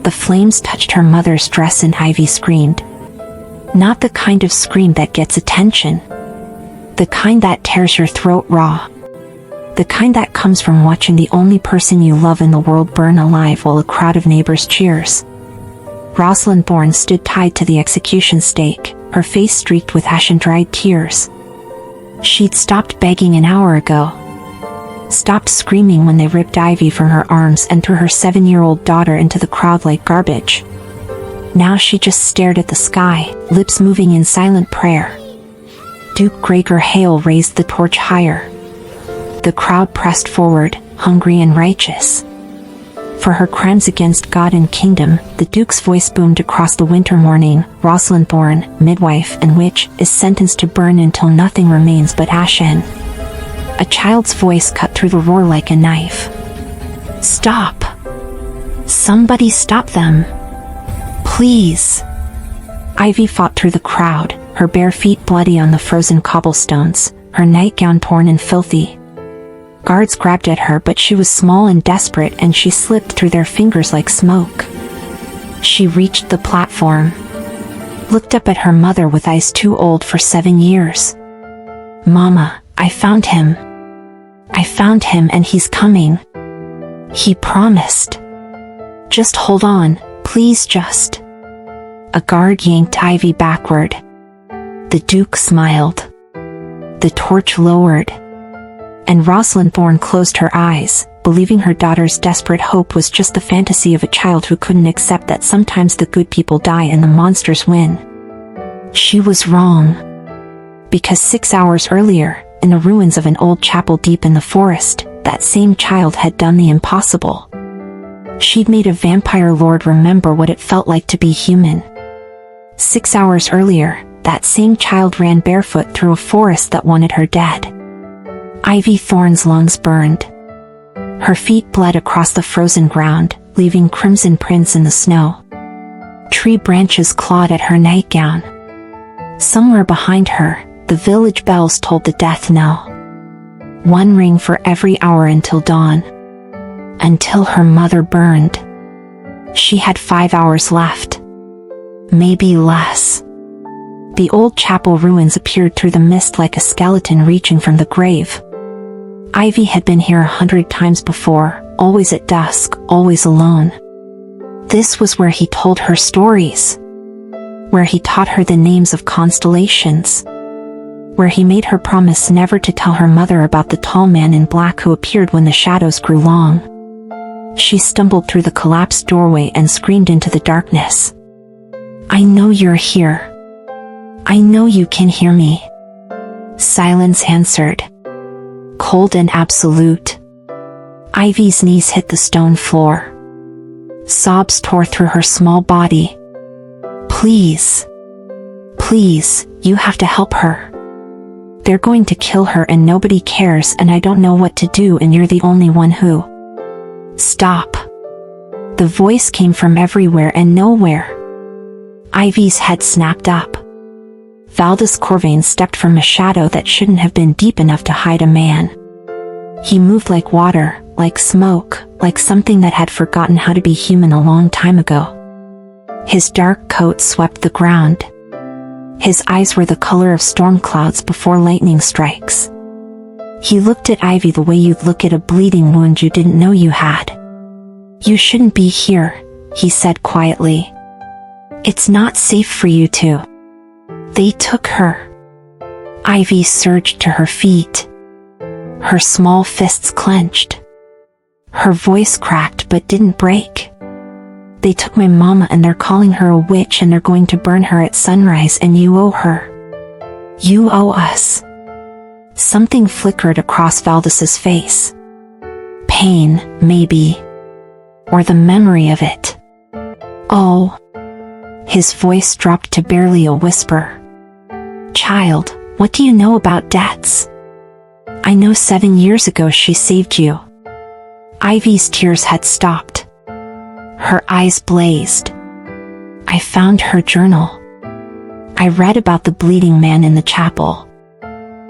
The flames touched her mother's dress and Ivy screamed. Not the kind of scream that gets attention. The kind that tears your throat raw. The kind that comes from watching the only person you love in the world burn alive while a crowd of neighbors cheers. Roslyn Thorne stood tied to the execution stake, her face streaked with ashen-dried tears. She'd stopped begging an hour ago. Stopped screaming when they ripped Ivy from her arms and threw her 7-year-old daughter into the crowd like garbage. Now she just stared at the sky, lips moving in silent prayer. Duke Gregor Hale raised the torch higher. The crowd pressed forward, hungry and righteous. For her crimes against God and kingdom, the Duke's voice boomed across the winter morning. Roslyn Thorne, midwife and witch, is sentenced to burn until nothing remains but ashen. A child's voice cut through the roar like a knife. Stop! Somebody stop them! Please! Ivy fought through the crowd, her bare feet bloody on the frozen cobblestones, her nightgown torn and filthy. Guards grabbed at her, but she was small and desperate, and she slipped through their fingers like smoke. She reached the platform, looked up at her mother with eyes too old for 7 years. Mama, I found him. I found him and he's coming. He promised. Just hold on, please just. A guard yanked Ivy backward. The Duke smiled. The torch lowered. And Roslyn Thorne closed her eyes, believing her daughter's desperate hope was just the fantasy of a child who couldn't accept that sometimes the good people die and the monsters win. She was wrong. Because 6 hours earlier, in the ruins of an old chapel deep in the forest, that same child had done the impossible. She'd made a vampire lord remember what it felt like to be human. 6 hours earlier, that same child ran barefoot through a forest that wanted her dead. Ivy Thorne's lungs burned. Her feet bled across the frozen ground, leaving crimson prints in the snow. Tree branches clawed at her nightgown. Somewhere behind her, the village bells tolled the death knell. 1 ring for every hour until dawn. Until her mother burned. She had 5 hours left. Maybe less. The old chapel ruins appeared through the mist like a skeleton reaching from the grave. Ivy had been here 100 times before, always at dusk, always alone. This was where he told her stories. Where he taught her the names of constellations. Where he made her promise never to tell her mother about the tall man in black who appeared when the shadows grew long. She stumbled through the collapsed doorway and screamed into the darkness. I know you're here. I know you can hear me. Silence answered. Cold and absolute. Ivy's knees hit the stone floor. Sobs tore through her small body. Please. Please, you have to help her. They're going to kill her and nobody cares and I don't know what to do and you're the only one who. Stop. The voice came from everywhere and nowhere. Ivy's head snapped up. Valdis Corvain stepped from a shadow that shouldn't have been deep enough to hide a man. He moved like water, like smoke, like something that had forgotten how to be human a long time ago. His dark coat swept the ground. His eyes were the color of storm clouds before lightning strikes. He looked at Ivy the way you'd look at a bleeding wound you didn't know you had. You shouldn't be here, he said quietly. It's not safe for you to. They took her. Ivy surged to her feet. Her small fists clenched. Her voice cracked but didn't break. They took my mama and they're calling her a witch and they're going to burn her at sunrise and you owe her. You owe us. Something flickered across Valdis's face. Pain, maybe. Or the memory of it. Oh. His voice dropped to barely a whisper. Child, what do you know about debts? I know 7 years ago she saved you. Ivy's tears had stopped. Her eyes blazed. I found her journal. I read about the bleeding man in the chapel.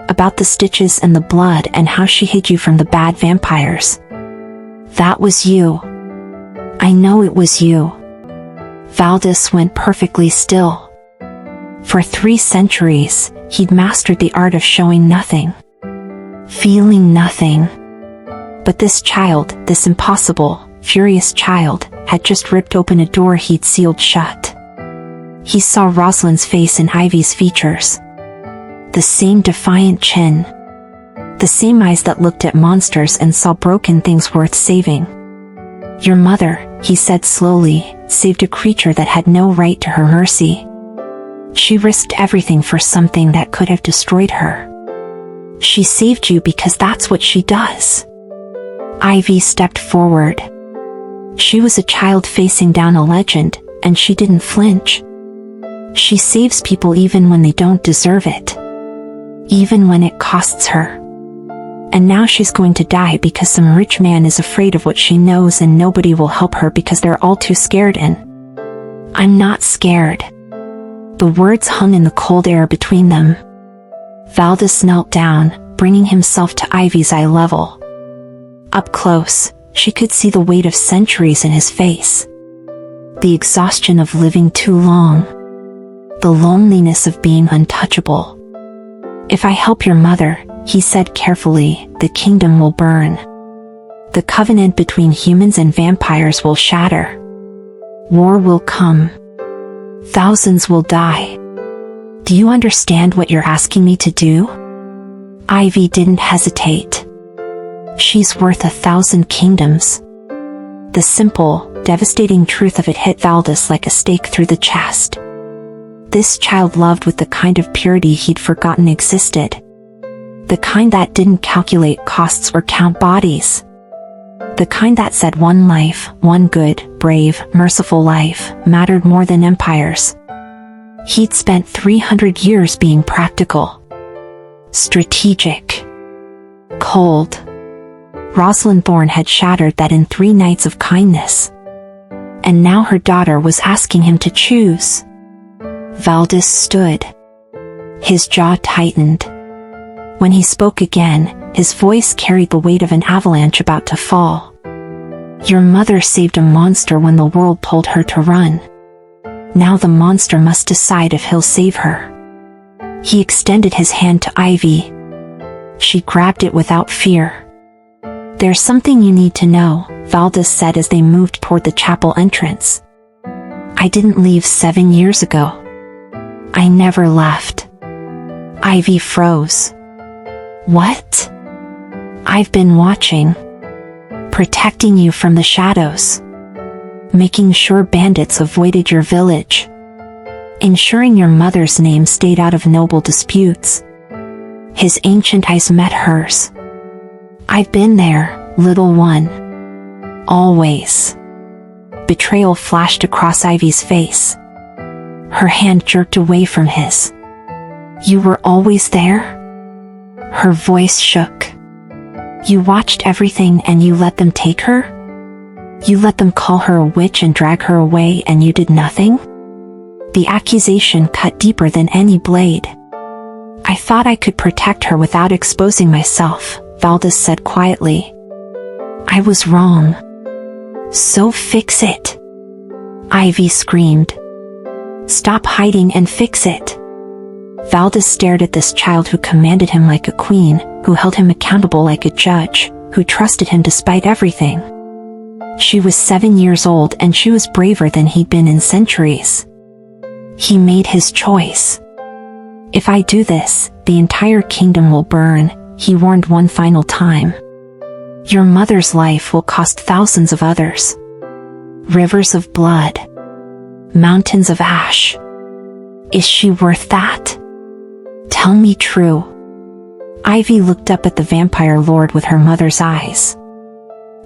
About the stitches and the blood and how she hid you from the bad vampires. That was you. I know it was you. Valdis went perfectly still. For 3 centuries, he'd mastered the art of showing nothing, feeling nothing. But this child, this impossible, furious child, had just ripped open a door he'd sealed shut. He saw Roslyn's face and Ivy's features. The same defiant chin. The same eyes that looked at monsters and saw broken things worth saving. Your mother, he said slowly, saved a creature that had no right to her mercy. She risked everything for something that could have destroyed her. She saved you because that's what she does. Ivy stepped forward. She was a child facing down a legend, and she didn't flinch. She saves people even when they don't deserve it. Even when it costs her. And now she's going to die because some rich man is afraid of what she knows and nobody will help her because they're all too scared. And I'm not scared. The words hung in the cold air between them. Valdis knelt down, bringing himself to Ivy's eye level. Up close, she could see the weight of centuries in his face. The exhaustion of living too long. The loneliness of being untouchable. If I help your mother, he said carefully, the kingdom will burn. The covenant between humans and vampires will shatter. War will come. Thousands will die. Do you understand what you're asking me to do? Ivy didn't hesitate. She's worth 1,000 kingdoms. The simple, devastating truth of it hit Valdis like a stake through the chest. This child loved with the kind of purity he'd forgotten existed. The kind that didn't calculate costs or count bodies. The kind that said one life, one good, brave, merciful life, mattered more than empires. He'd spent 300 years being practical. Strategic. Cold. Roslyn Thorne had shattered that in 3 nights of kindness. And now her daughter was asking him to choose. Valdis stood. His jaw tightened. When he spoke again, his voice carried the weight of an avalanche about to fall. Your mother saved a monster when the world told her to run. Now the monster must decide if he'll save her. He extended his hand to Ivy. She grabbed it without fear. There's something you need to know, Valdis said as they moved toward the chapel entrance. I didn't leave 7 years ago. I never left. Ivy froze. What? I've been watching. Protecting you from the shadows. Making sure bandits avoided your village. Ensuring your mother's name stayed out of noble disputes. His ancient eyes met hers. I've been there, little one. Always. Betrayal flashed across Ivy's face. Her hand jerked away from his. You were always there? Her voice shook. You watched everything and you let them take her? You let them call her a witch and drag her away and you did nothing? The accusation cut deeper than any blade. I thought I could protect her without exposing myself, Valdis said quietly. I was wrong. So fix it. Ivy screamed. Stop hiding and fix it. Valdis stared at this child who commanded him like a queen, who held him accountable like a judge, who trusted him despite everything. She was 7 years old and she was braver than he'd been in centuries. He made his choice. If I do this, the entire kingdom will burn, he warned one final time. Your mother's life will cost thousands of others. Rivers of blood. Mountains of ash. Is she worth that? Tell me true. Ivy looked up at the vampire lord with her mother's eyes.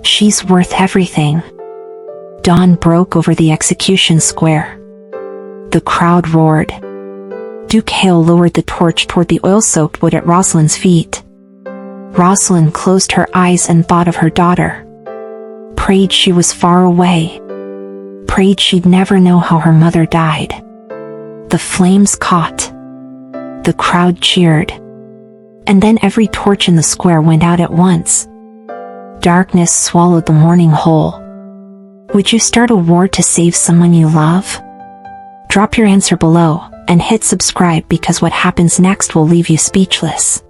She's worth everything. Dawn broke over the execution square. The crowd roared. Duke Hale lowered the torch toward the oil-soaked wood at Roslyn's feet. Roslyn closed her eyes and thought of her daughter. Prayed she was far away. Prayed she'd never know how her mother died. The flames caught. The crowd cheered. And then every torch in the square went out at once. Darkness swallowed the morning whole. Would you start a war to save someone you love? Drop your answer below, and hit subscribe because what happens next will leave you speechless.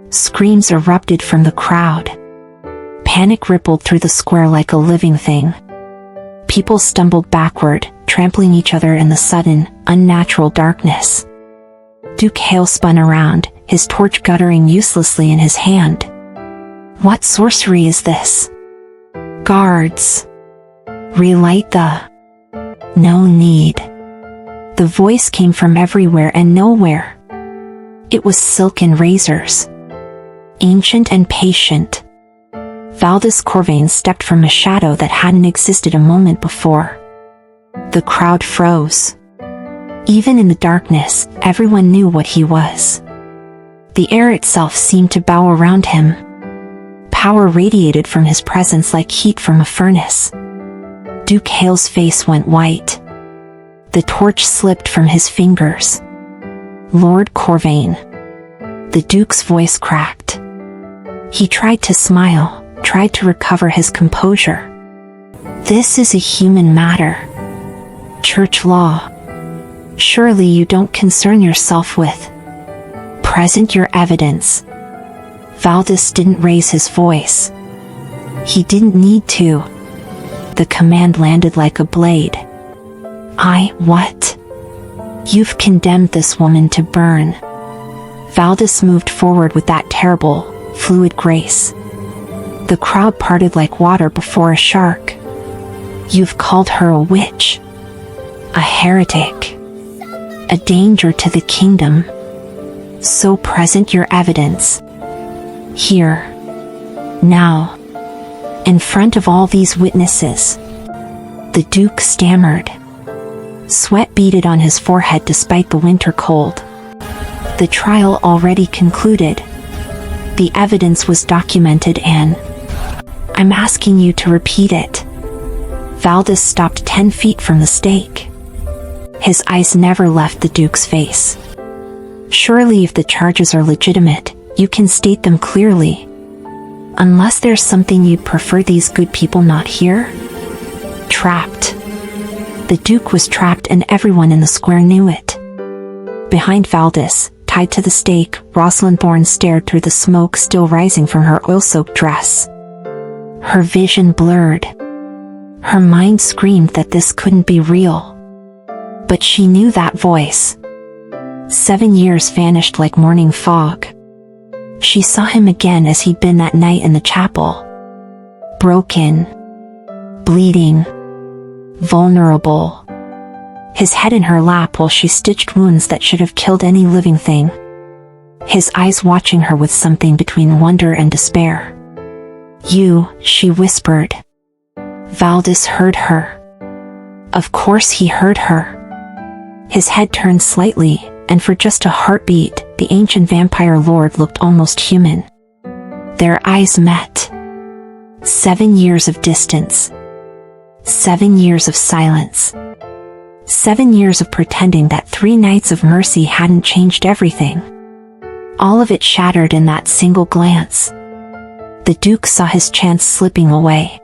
Screams erupted from the crowd. Panic rippled through the square like a living thing. People stumbled backward, trampling each other in the sudden, unnatural darkness. Duke Hale spun around, his torch guttering uselessly in his hand. What sorcery is this? Guards! Relight the... No need. The voice came from everywhere and nowhere. It was silken razors. Ancient and patient. Valdis Corvain stepped from a shadow that hadn't existed a moment before. The crowd froze. Even in the darkness, everyone knew what he was. The air itself seemed to bow around him. Power radiated from his presence like heat from a furnace. Duke Hale's face went white. The torch slipped from his fingers. Lord Corvain. The Duke's voice cracked. He tried to smile, tried to recover his composure. This is a human matter. Church law. Surely you don't concern yourself with. Present your evidence. Valdis didn't raise his voice. He didn't need to. The command landed like a blade. What? You've condemned this woman to burn. Valdis moved forward with that terrible, fluid grace. The crowd parted like water before a shark. You've called her a witch. A heretic. A danger to the kingdom. So present your evidence. Here. Now. In front of all these witnesses. The Duke stammered. Sweat beaded on his forehead despite the winter cold. The trial already concluded. The evidence was documented and... I'm asking you to repeat it. Valdis stopped 10 feet from the stake. His eyes never left the Duke's face. Surely if the charges are legitimate, you can state them clearly. Unless there's something you'd prefer these good people not hear? Trapped. The Duke was trapped and everyone in the square knew it. Behind Valdis, tied to the stake, Roslyn stared through the smoke still rising from her oil-soaked dress. Her vision blurred. Her mind screamed that this couldn't be real. But she knew that voice. 7 years vanished like morning fog. She saw him again as he'd been that night in the chapel. Broken. Bleeding. Vulnerable. His head in her lap while she stitched wounds that should have killed any living thing. His eyes watching her with something between wonder and despair. You, she whispered. Valdis heard her. Of course he heard her. His head turned slightly, and for just a heartbeat, the ancient vampire lord looked almost human. Their eyes met. 7 years of distance. 7 years of silence. 7 years of pretending that 3 nights of mercy hadn't changed everything. All of it shattered in that single glance. The Duke saw his chance slipping away.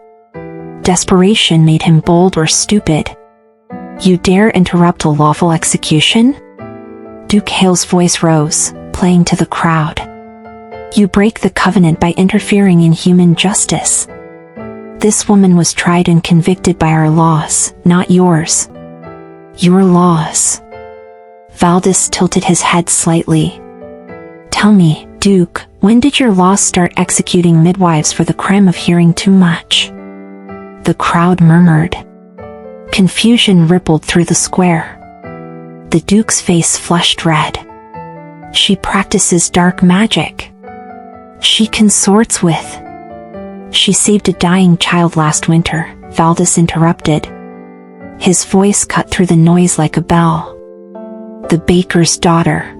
Desperation made him bold or stupid. You dare interrupt a lawful execution? Duke Hale's voice rose, playing to the crowd. You break the covenant by interfering in human justice. This woman was tried and convicted by our laws, not yours. Your laws. Valdis tilted his head slightly. Tell me, Duke, when did your laws start executing midwives for the crime of hearing too much? The crowd murmured. Confusion rippled through the square. The Duke's face flushed red. She practices dark magic. She consorts with... She saved a dying child last winter, Valdis interrupted. His voice cut through the noise like a bell. The baker's daughter.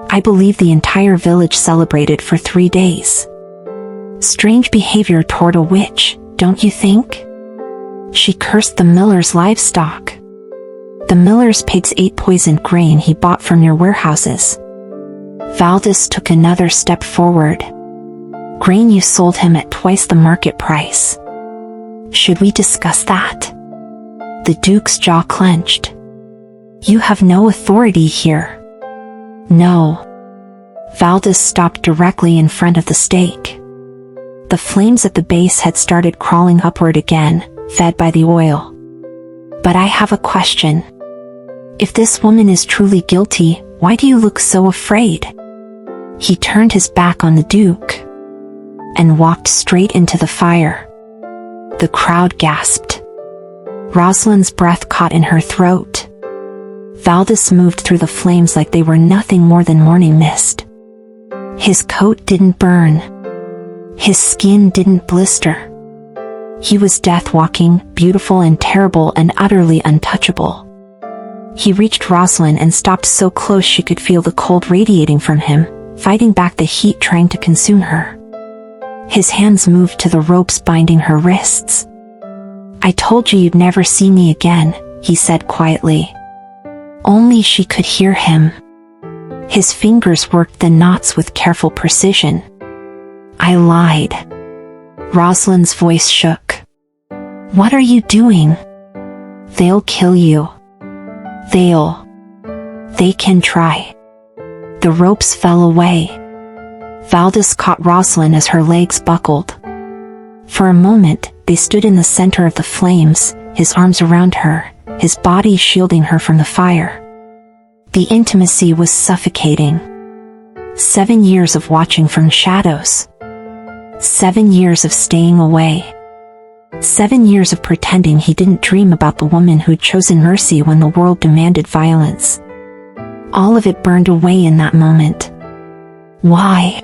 I believe the entire village celebrated for 3 days. Strange behavior toward a witch, don't you think? She cursed the miller's livestock. The miller's pigs ate poisoned grain he bought from your warehouses. Valdis took another step forward. Grain you sold him at twice the market price. Should we discuss that? The Duke's jaw clenched. You have no authority here. No. Valdis stopped directly in front of the stake. The flames at the base had started crawling upward again, fed by the oil. But I have a question. If this woman is truly guilty, why do you look so afraid? He turned his back on the Duke and walked straight into the fire. The crowd gasped. Roslyn's breath caught in her throat. Valdis moved through the flames like they were nothing more than morning mist. His coat didn't burn. His skin didn't blister. He was death walking, beautiful and terrible and utterly untouchable. He reached Roslyn and stopped so close she could feel the cold radiating from him, fighting back the heat trying to consume her. His hands moved to the ropes binding her wrists. I told you you'd never see me again, he said quietly. Only she could hear him. His fingers worked the knots with careful precision. I lied. Roslyn's voice shook. What are you doing? They'll kill you. They can try. The ropes fell away. Valdis caught Roslyn as her legs buckled. For a moment, they stood in the center of the flames, his arms around her, his body shielding her from the fire. The intimacy was suffocating. 7 years of watching from shadows. 7 years of staying away. 7 years of pretending he didn't dream about the woman who'd chosen mercy when the world demanded violence. All of it burned away in that moment. Why?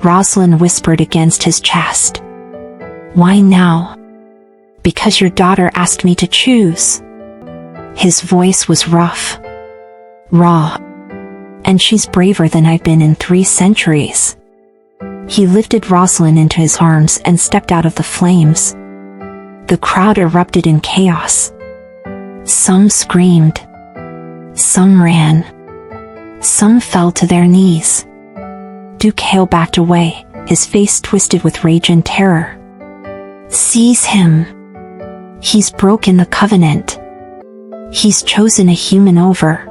Roslyn whispered against his chest. Why now? Because your daughter asked me to choose. His voice was rough. Raw. And she's braver than I've been in 3 centuries. He lifted Roslyn into his arms and stepped out of the flames. The crowd erupted in chaos. Some screamed. Some ran. Some fell to their knees. Duke Hale backed away, his face twisted with rage and terror. Seize him. He's broken the covenant. He's chosen a human over.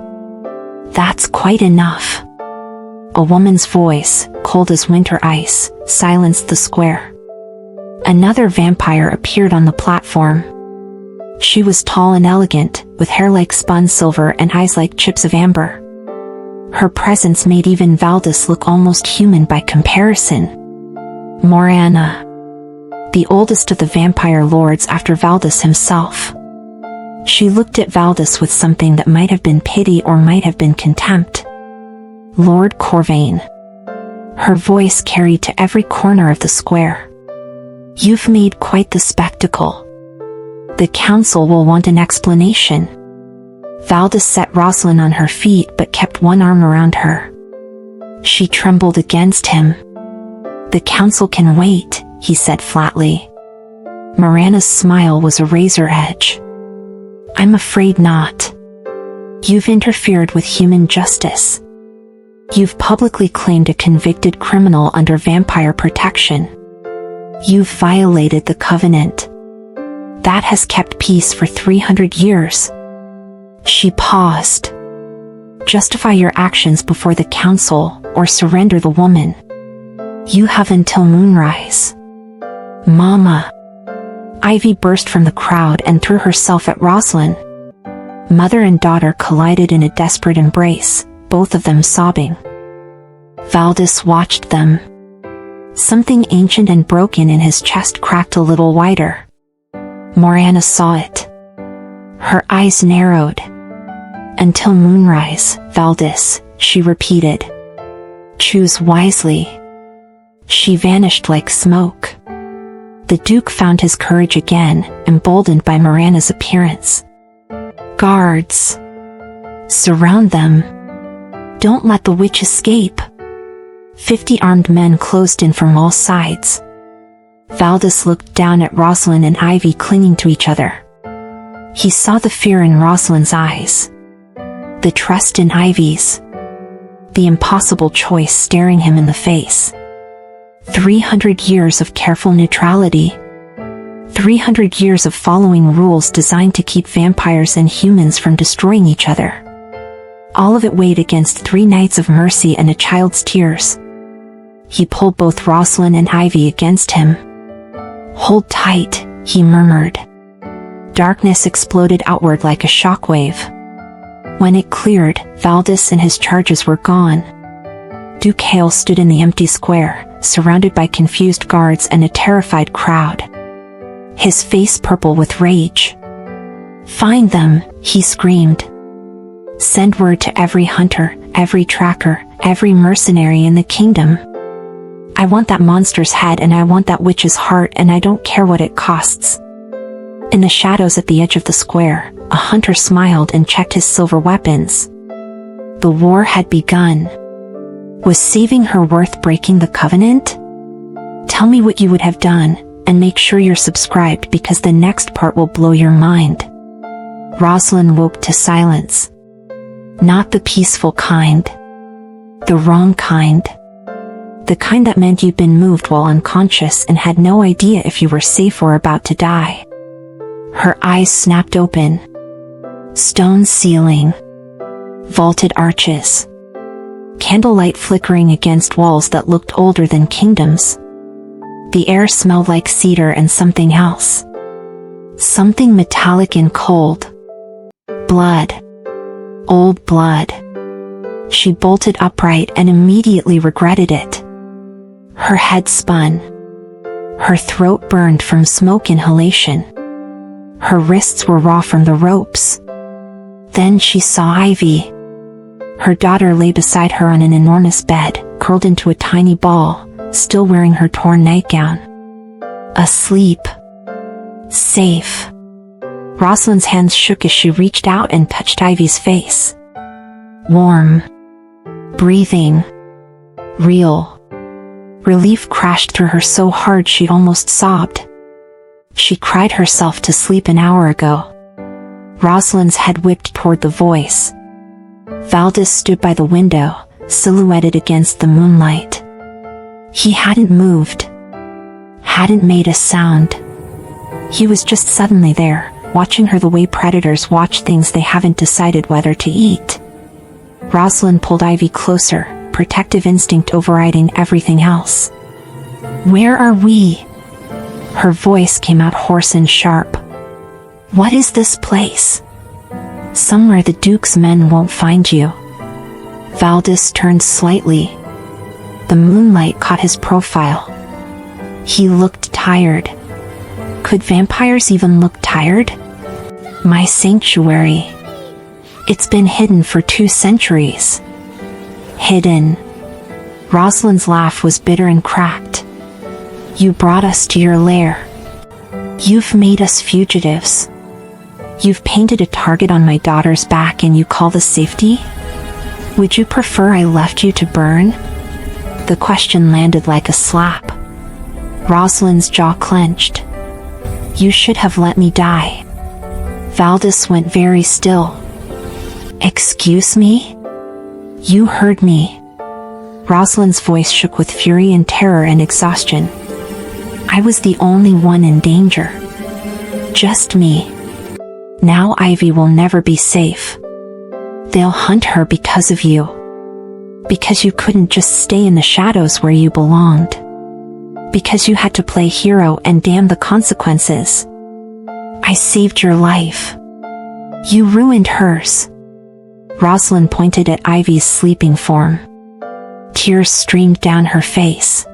That's quite enough. A woman's voice, cold as winter ice, silenced the square. Another vampire appeared on the platform. She was tall and elegant, with hair like spun silver and eyes like chips of amber. Her presence made even Valdis look almost human by comparison. Morana. The oldest of the vampire lords after Valdis himself. She looked at Valdis with something that might have been pity or might have been contempt. Lord Corvain. Her voice carried to every corner of the square. You've made quite the spectacle. The council will want an explanation. Valdis set Roslyn on her feet but kept one arm around her. She trembled against him. The council can wait, he said flatly. Morana's smile was a razor edge. I'm afraid not. You've interfered with human justice. You've publicly claimed a convicted criminal under vampire protection. You've violated the covenant. That has kept peace for 300 years. She paused. Justify your actions before the council, or surrender the woman. You have until moonrise. Mama. Ivy burst from the crowd and threw herself at Roslyn. Mother and daughter collided in a desperate embrace, both of them sobbing. Valdis watched them. Something ancient and broken in his chest cracked a little wider. Morana saw it. Her eyes narrowed. Until moonrise, Valdis, she repeated. Choose wisely. She vanished like smoke. The Duke found his courage again, emboldened by Morana's appearance. Guards. Surround them. Don't let the witch escape. 50 armed men closed in from all sides. Valdis looked down at Roslyn and Ivy clinging to each other. He saw the fear in Roslyn's eyes. The trust in Ivy's. The impossible choice staring him in the face. 300 years of careful neutrality. 300 years of following rules designed to keep vampires and humans from destroying each other. All of it weighed against 3 nights of mercy and a child's tears. He pulled both Roslyn and Ivy against him. "Hold tight," he murmured. Darkness exploded outward like a shockwave. When it cleared, Valdis and his charges were gone. Duke Hale stood in the empty square, surrounded by confused guards and a terrified crowd. His face purple with rage. "Find them," he screamed. "Send word to every hunter, every tracker, every mercenary in the kingdom. I want that monster's head and I want that witch's heart and I don't care what it costs." In the shadows at the edge of the square, a hunter smiled and checked his silver weapons. The war had begun. Was saving her worth breaking the covenant? Tell me what you would have done, and make sure you're subscribed because the next part will blow your mind. Roslyn woke to silence. Not the peaceful kind. The wrong kind. The kind that meant you'd been moved while unconscious and had no idea if you were safe or about to die. Her eyes snapped open. Stone ceiling. Vaulted arches. Candlelight flickering against walls that looked older than kingdoms. The air smelled like cedar and something else. Something metallic and cold. Blood. Old blood. She bolted upright and immediately regretted it. Her head spun. Her throat burned from smoke inhalation. Her wrists were raw from the ropes. Then she saw Ivy. Her daughter lay beside her on an enormous bed, curled into a tiny ball, still wearing her torn nightgown. Asleep. Safe. Roslyn's hands shook as she reached out and touched Ivy's face. Warm. Breathing. Real. Relief crashed through her so hard she almost sobbed. She cried herself to sleep an hour ago. Roslyn's head whipped toward the voice. Valdis stood by the window, silhouetted against the moonlight. He hadn't moved. Hadn't made a sound. He was just suddenly there, watching her the way predators watch things they haven't decided whether to eat. Roslyn pulled Ivy closer, protective instinct overriding everything else. "Where are we?" Her voice came out hoarse and sharp. "What is this place?" "Somewhere the Duke's men won't find you." Valdis turned slightly. The moonlight caught his profile. He looked tired. Could vampires even look tired? "My sanctuary. It's been hidden for 2 centuries. Hidden." Roslyn's laugh was bitter and cracked. "You brought us to your lair. You've made us fugitives. You've painted a target on my daughter's back and you call this safety? Would you prefer I left you to burn?" The question landed like a slap. Roslyn's jaw clenched. "You should have let me die." Valdis went very still. "Excuse me?" "You heard me." Roslyn's voice shook with fury and terror and exhaustion. "I was the only one in danger. Just me. Now Ivy will never be safe. They'll hunt her because of you. Because you couldn't just stay in the shadows where you belonged. Because you had to play hero and damn the consequences. I saved your life. You ruined hers." Roslyn pointed at Ivy's sleeping form. Tears streamed down her face.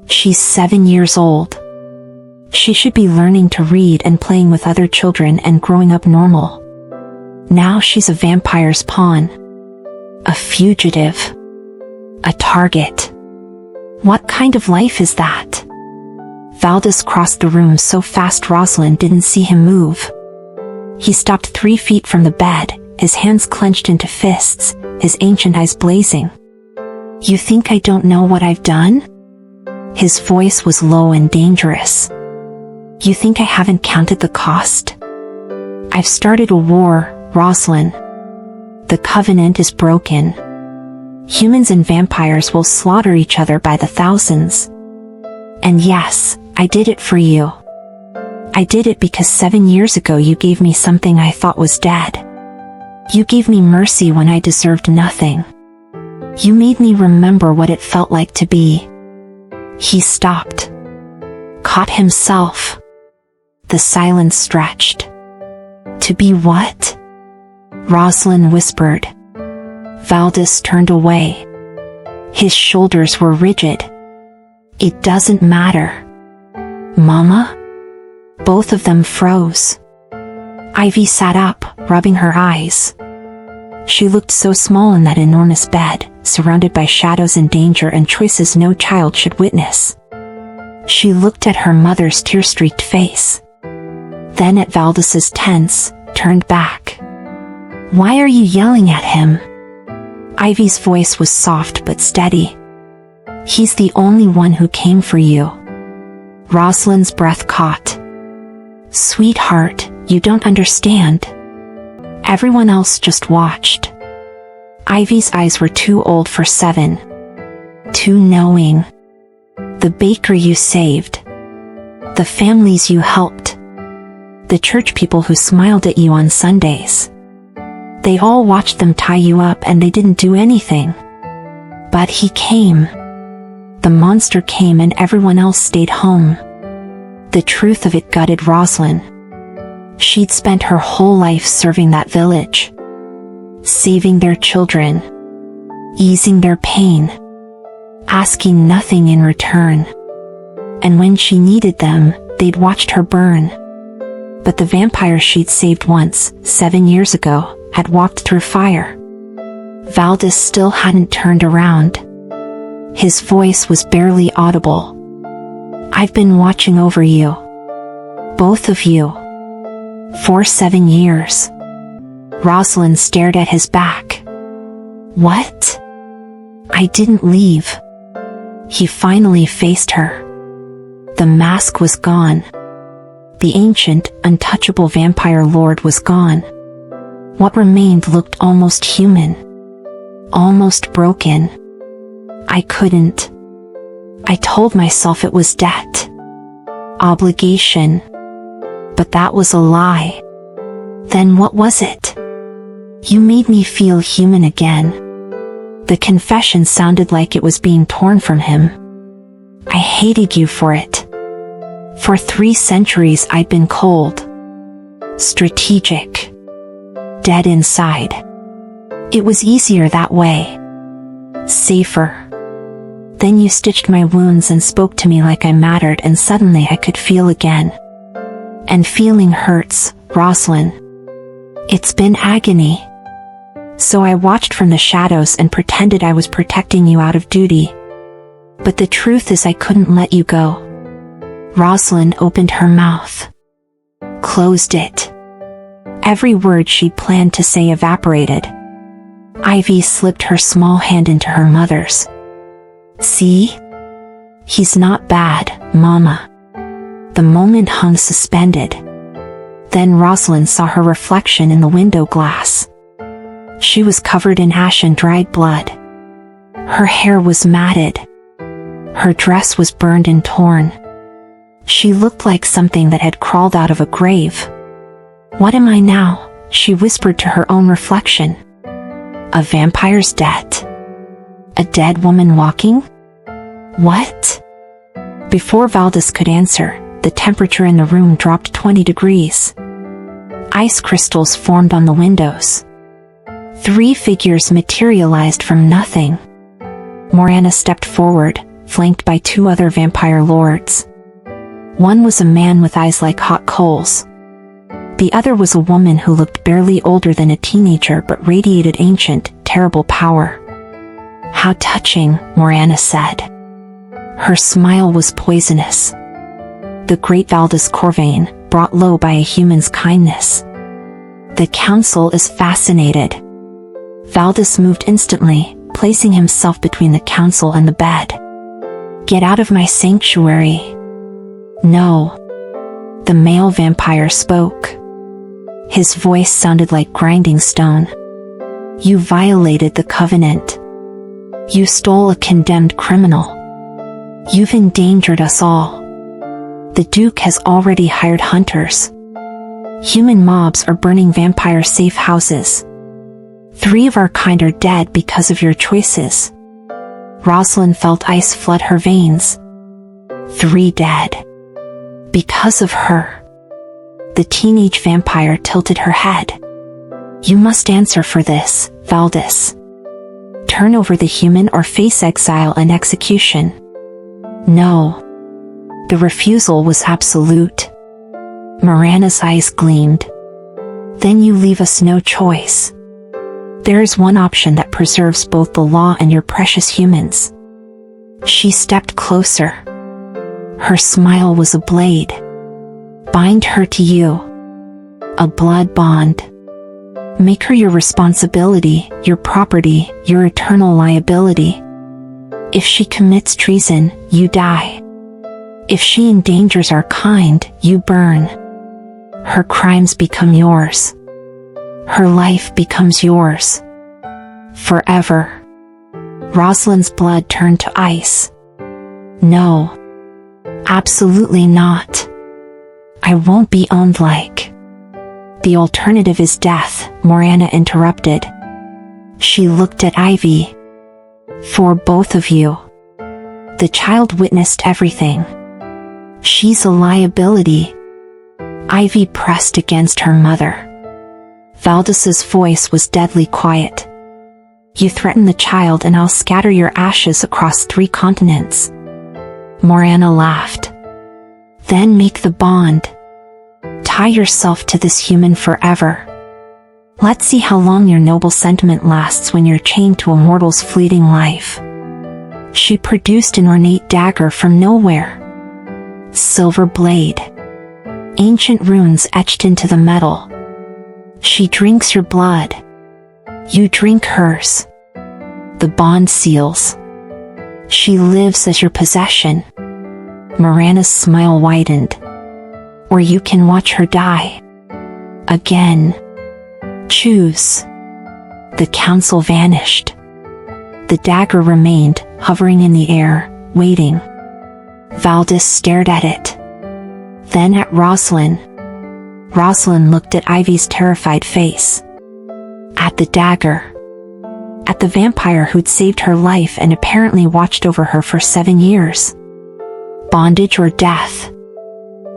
"She's 7 years old. She should be learning to read and playing with other children and growing up normal. Now she's a vampire's pawn. A fugitive. A target. What kind of life is that?" Valdis crossed the room so fast Roslyn didn't see him move. He stopped 3 feet from the bed, his hands clenched into fists, his ancient eyes blazing. "You think I don't know what I've done?" His voice was low and dangerous. "You think I haven't counted the cost? I've started a war, Roslyn. The covenant is broken. Humans and vampires will slaughter each other by the thousands. And yes, I did it for you. I did it because 7 years ago you gave me something I thought was dead. You gave me mercy when I deserved nothing. You made me remember what it felt like to be." He stopped. Caught himself. The silence stretched. "To be what?" Roslyn whispered. Valdis turned away. His shoulders were rigid. "It doesn't matter." "Mama?" Both of them froze. Ivy sat up, rubbing her eyes. She looked so small in that enormous bed, surrounded by shadows and danger and choices no child should witness. She looked at her mother's tear-streaked face. Then at Valdis's tense, turned back. "Why are you yelling at him?" Ivy's voice was soft but steady. "He's the only one who came for you." Roslyn's breath caught. "Sweetheart, you don't understand. Everyone else just watched." Ivy's eyes were too old for 7. Too knowing. The baker you saved. The families you helped. The church people who smiled at you on Sundays. They all watched them tie you up and they didn't do anything. But he came. The monster came and everyone else stayed home. The truth of it gutted Roslyn. She'd spent her whole life serving that village. Saving their children. Easing their pain. Asking nothing in return. And when she needed them, they'd watched her burn. But the vampire she'd saved once, 7 years ago, had walked through fire. Valdis still hadn't turned around. His voice was barely audible. "I've been watching over you. Both of you. For 7 years. Roslyn stared at his back. "What?" "I didn't leave." He finally faced her. The mask was gone. The ancient, untouchable vampire lord was gone. What remained looked almost human. Almost broken. "I couldn't. I told myself it was debt. Obligation. But that was a lie. Then what was it? You made me feel human again." The confession sounded like it was being torn from him. "I hated you for it. For 3 centuries I'd been cold. Strategic. Dead inside. It was easier that way. Safer. Then you stitched my wounds and spoke to me like I mattered and suddenly I could feel again. And feeling hurts, Roslyn. It's been agony. So I watched from the shadows and pretended I was protecting you out of duty. But the truth is I couldn't let you go." Roslyn opened her mouth. Closed it. Every word she'd planned to say evaporated. Ivy slipped her small hand into her mother's. "See? He's not bad, Mama." The moment hung suspended. Then Roslyn saw her reflection in the window glass. She was covered in ash and dried blood. Her hair was matted. Her dress was burned and torn. She looked like something that had crawled out of a grave. "What am I now?" she whispered to her own reflection. "A vampire's debt? A dead woman walking? What?" Before Valdis could answer, the temperature in the room dropped 20 degrees. Ice crystals formed on the windows. 3 figures materialized from nothing. Morana stepped forward, flanked by 2 other vampire lords. One was a man with eyes like hot coals. The other was a woman who looked barely older than a teenager but radiated ancient, terrible power. "How touching," Morana said. Her smile was poisonous. The great Valdis Corvain, brought low by a human's kindness. "The council is fascinated." Valdis moved instantly, placing himself between the council and the bed. "Get out of my sanctuary." "No." The male vampire spoke. His voice sounded like grinding stone. "You violated the covenant. You stole a condemned criminal. You've endangered us all." The Duke has already hired hunters. Human mobs are burning vampire-safe houses. 3 of our kind are dead because of your choices. Roslyn felt ice flood her veins. 3 dead. Because of her. The teenage vampire tilted her head. You must answer for this, Valdis. Turn over the human or face exile and execution. No. The refusal was absolute. Miranda's eyes gleamed. Then you leave us no choice. There is one option that preserves both the law and your precious humans. She stepped closer. Her smile was a blade. Bind her to you. A blood bond. Make her your responsibility, your property, your eternal liability. If she commits treason, you die. If she endangers our kind, you burn. Her crimes become yours. Her life becomes yours. Forever. Roslyn's blood turned to ice. No. Absolutely not. I won't be owned like. The alternative is death, Miranda interrupted. She looked at Ivy. For both of you. The child witnessed everything. She's a liability. Ivy pressed against her mother. Valdis's voice was deadly quiet. You threaten the child and I'll scatter your ashes across 3 continents. Miranda laughed. Then make the bond. Tie yourself to this human forever. Let's see how long your noble sentiment lasts when you're chained to a mortal's fleeting life. She produced an ornate dagger from nowhere. Silver blade. Ancient runes etched into the metal. She drinks your blood. You drink hers. The bond seals. She lives as your possession. Miranda's smile widened. Or you can watch her die. Again. Choose. The council vanished. The dagger remained, hovering in the air, waiting. Valdis stared at it. Then at Roslyn. Roslyn looked at Ivy's terrified face. At the dagger. At the vampire who'd saved her life and apparently watched over her for 7 years. Bondage or death.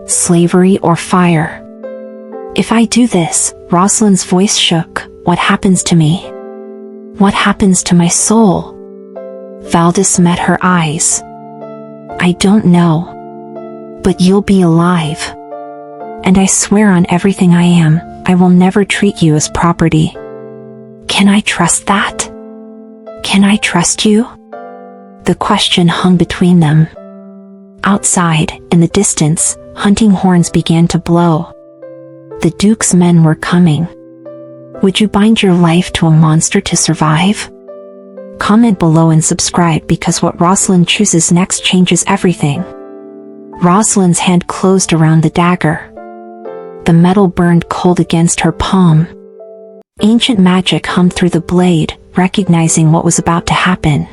Slavery or fire. If I do this, Roslyn's voice shook, what happens to me? What happens to my soul? Valdis met her eyes. I don't know. But you'll be alive. And I swear on everything I am, I will never treat you as property. Can I trust that? Can I trust you? The question hung between them. Outside, in the distance, hunting horns began to blow. The Duke's men were coming. Would you bind your life to a monster to survive? Comment below and subscribe because what Roslyn chooses next changes everything. Roslyn's hand closed around the dagger. The metal burned cold against her palm. Ancient magic hummed through the blade, recognizing what was about to happen.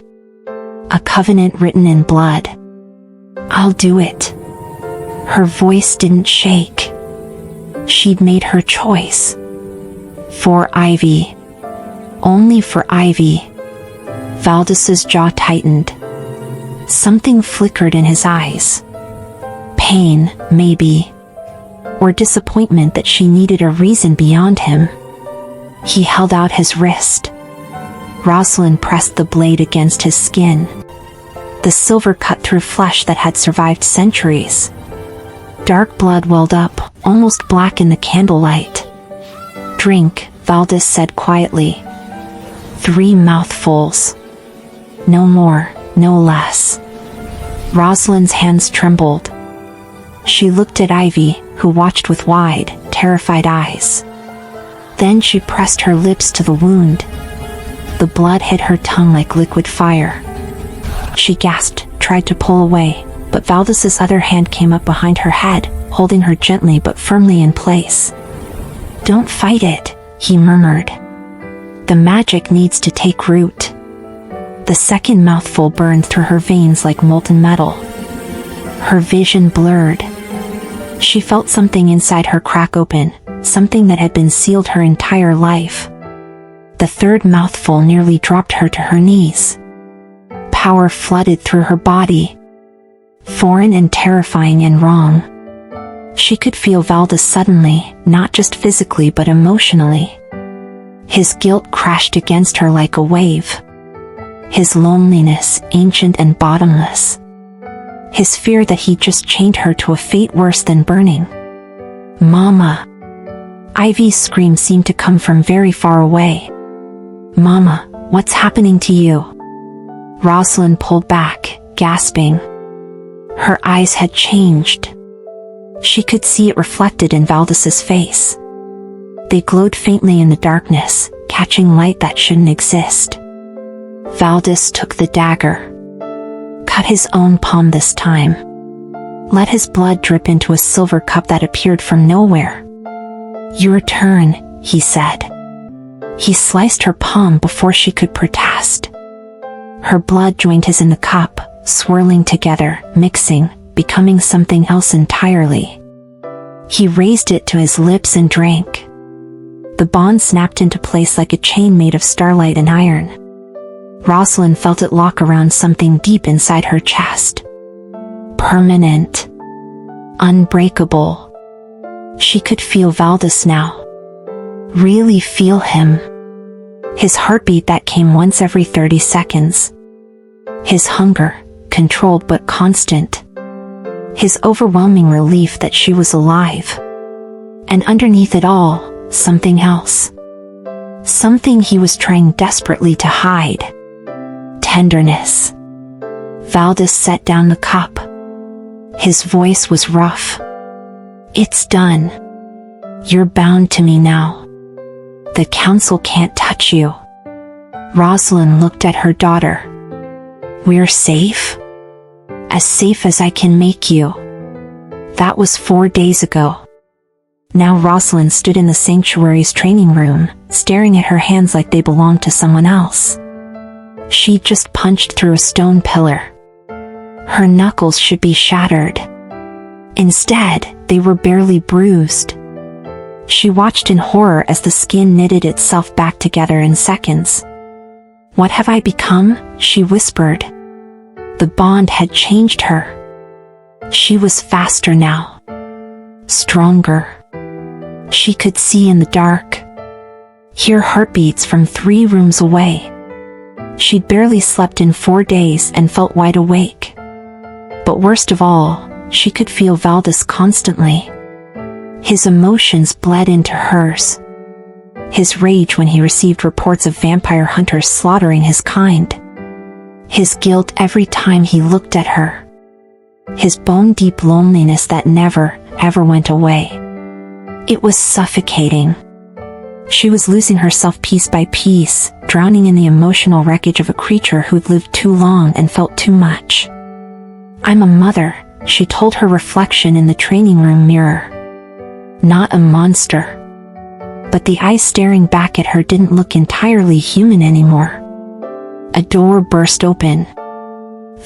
A covenant written in blood. I'll do it. Her voice didn't shake. She'd made her choice. For Ivy. Only for Ivy. Valdis's jaw tightened. Something flickered in his eyes. Pain, maybe. Or disappointment that she needed a reason beyond him. He held out his wrist. Roslyn pressed the blade against his skin. The silver cut through flesh that had survived centuries. Dark blood welled up, almost black in the candlelight. Drink, Valdis said quietly. 3 mouthfuls. No more, no less. Roslyn's hands trembled. She looked at Ivy, who watched with wide, terrified eyes. Then she pressed her lips to the wound. The blood hit her tongue like liquid fire. She gasped, tried to pull away, but Valdis's other hand came up behind her head, holding her gently but firmly in place. Don't fight it, he murmured. The magic needs to take root. The second mouthful burned through her veins like molten metal. Her vision blurred. She felt something inside her crack open, something that had been sealed her entire life. The third mouthful nearly dropped her to her knees. Power flooded through her body. Foreign and terrifying and wrong. She could feel Valdis suddenly, not just physically but emotionally. His guilt crashed against her like a wave. His loneliness, ancient and bottomless. His fear that he'd just chained her to a fate worse than burning. "Mama!" Ivy's scream seemed to come from very far away. "Mama, what's happening to you?" Roslyn pulled back, gasping. Her eyes had changed. She could see it reflected in Valdis's face. They glowed faintly in the darkness, catching light that shouldn't exist. Valdis took the dagger. Cut his own palm this time. Let his blood drip into a silver cup that appeared from nowhere. "Your turn," he said. He sliced her palm before she could protest. Her blood joined his in the cup, swirling together, mixing, becoming something else entirely. He raised it to his lips and drank. The bond snapped into place like a chain made of starlight and iron. Roslyn felt it lock around something deep inside her chest. Permanent. Unbreakable. She could feel Valdis now. Really feel him. His heartbeat that came once every 30 seconds. His hunger, controlled but constant. His overwhelming relief that she was alive. And underneath it all, something else. Something he was trying desperately to hide. Tenderness. Valdis set down the cup. His voice was rough. "It's done. You're bound to me now. The council can't touch you." Roslyn looked at her daughter. "We're safe? As safe as I can make you." That was 4 days ago. Now Roslyn stood in the sanctuary's training room, staring at her hands like they belonged to someone else. She'd just punched through a stone pillar. Her knuckles should be shattered. Instead, they were barely bruised. She watched in horror as the skin knitted itself back together in seconds. "What have I become?" she whispered. The bond had changed her. She was faster now. Stronger. She could see in the dark. Hear heartbeats from 3 rooms away. She'd barely slept in 4 days and felt wide awake. But worst of all, she could feel Valdis constantly. His emotions bled into hers. His rage when he received reports of vampire hunters slaughtering his kind. His guilt every time he looked at her. His bone-deep loneliness that never, ever went away. It was suffocating. She was losing herself piece by piece, drowning in the emotional wreckage of a creature who'd lived too long and felt too much. "I'm a mother," she told her reflection in the training room mirror. Not a monster. But the eyes staring back at her didn't look entirely human anymore. A door burst open.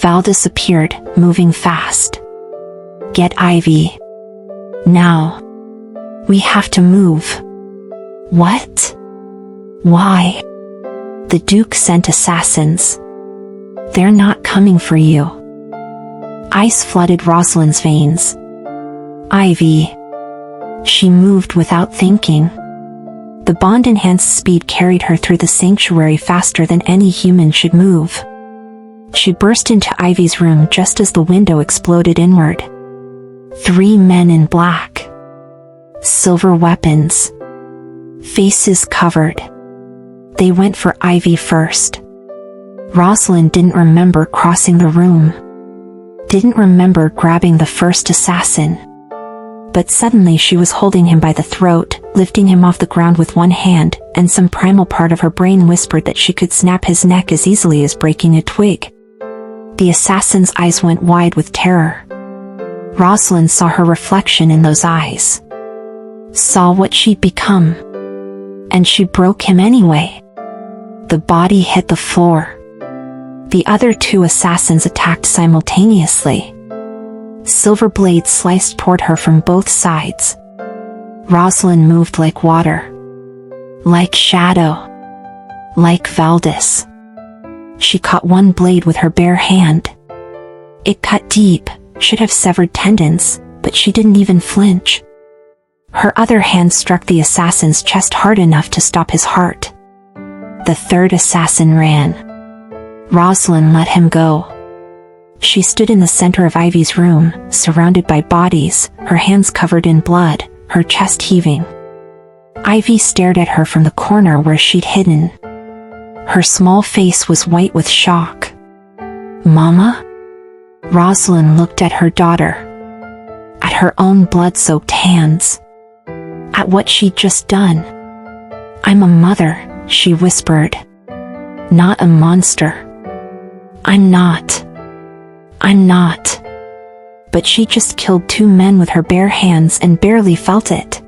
Valdis appeared, moving fast. "Get Ivy. Now. We have to move." "What? Why?" "The Duke sent assassins. They're not coming for you." Ice flooded Roslyn's veins. "Ivy." She moved without thinking. The bond-enhanced speed carried her through the sanctuary faster than any human should move. She burst into Ivy's room just as the window exploded inward. 3 men in black. Silver weapons. Faces covered. They went for Ivy first. Roslyn didn't remember crossing the room. Didn't remember grabbing the first assassin. But suddenly she was holding him by the throat, lifting him off the ground with one hand, and some primal part of her brain whispered that she could snap his neck as easily as breaking a twig. The assassin's eyes went wide with terror. Roslyn saw her reflection in those eyes. Saw what she'd become. And she broke him anyway. The body hit the floor. The other 2 assassins attacked simultaneously. Silver blades sliced toward her from both sides. Roslyn moved like water. Like shadow. Like Valdis. She caught one blade with her bare hand. It cut deep, should have severed tendons, but she didn't even flinch. Her other hand struck the assassin's chest hard enough to stop his heart. The third assassin ran. Roslyn let him go. She stood in the center of Ivy's room, surrounded by bodies, her hands covered in blood, her chest heaving. Ivy stared at her from the corner where she'd hidden. Her small face was white with shock. Mama? Roslyn looked at her daughter. At her own blood-soaked hands. At what she'd just done. I'm a mother, she whispered. Not a monster. I'm not. But she just killed 2 men with her bare hands and barely felt it.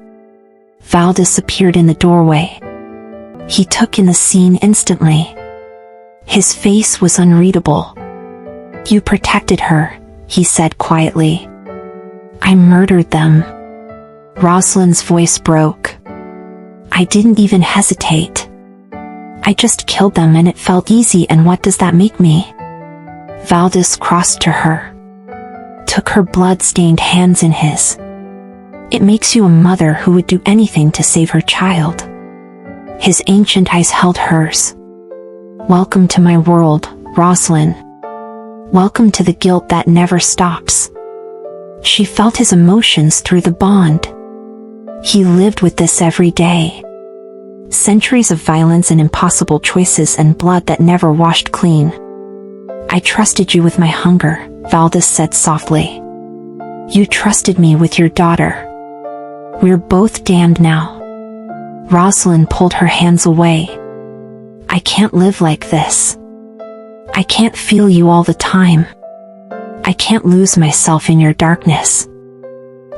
Valdis appeared in the doorway. He took in the scene instantly. His face was unreadable. You protected her, he said quietly. I murdered them. Roslyn's voice broke. I didn't even hesitate. I just killed them and it felt easy, and what does that make me? Valdis crossed to her. Took her blood-stained hands in his. It makes you a mother who would do anything to save her child. His ancient eyes held hers. Welcome to my world, Roslyn. Welcome to the guilt that never stops. She felt his emotions through the bond. He lived with this every day. Centuries of violence and impossible choices and blood that never washed clean. I trusted you with my hunger, Valdis said softly. You trusted me with your daughter. We're both damned now. Roslyn pulled her hands away. I can't live like this. I can't feel you all the time. I can't lose myself in your darkness.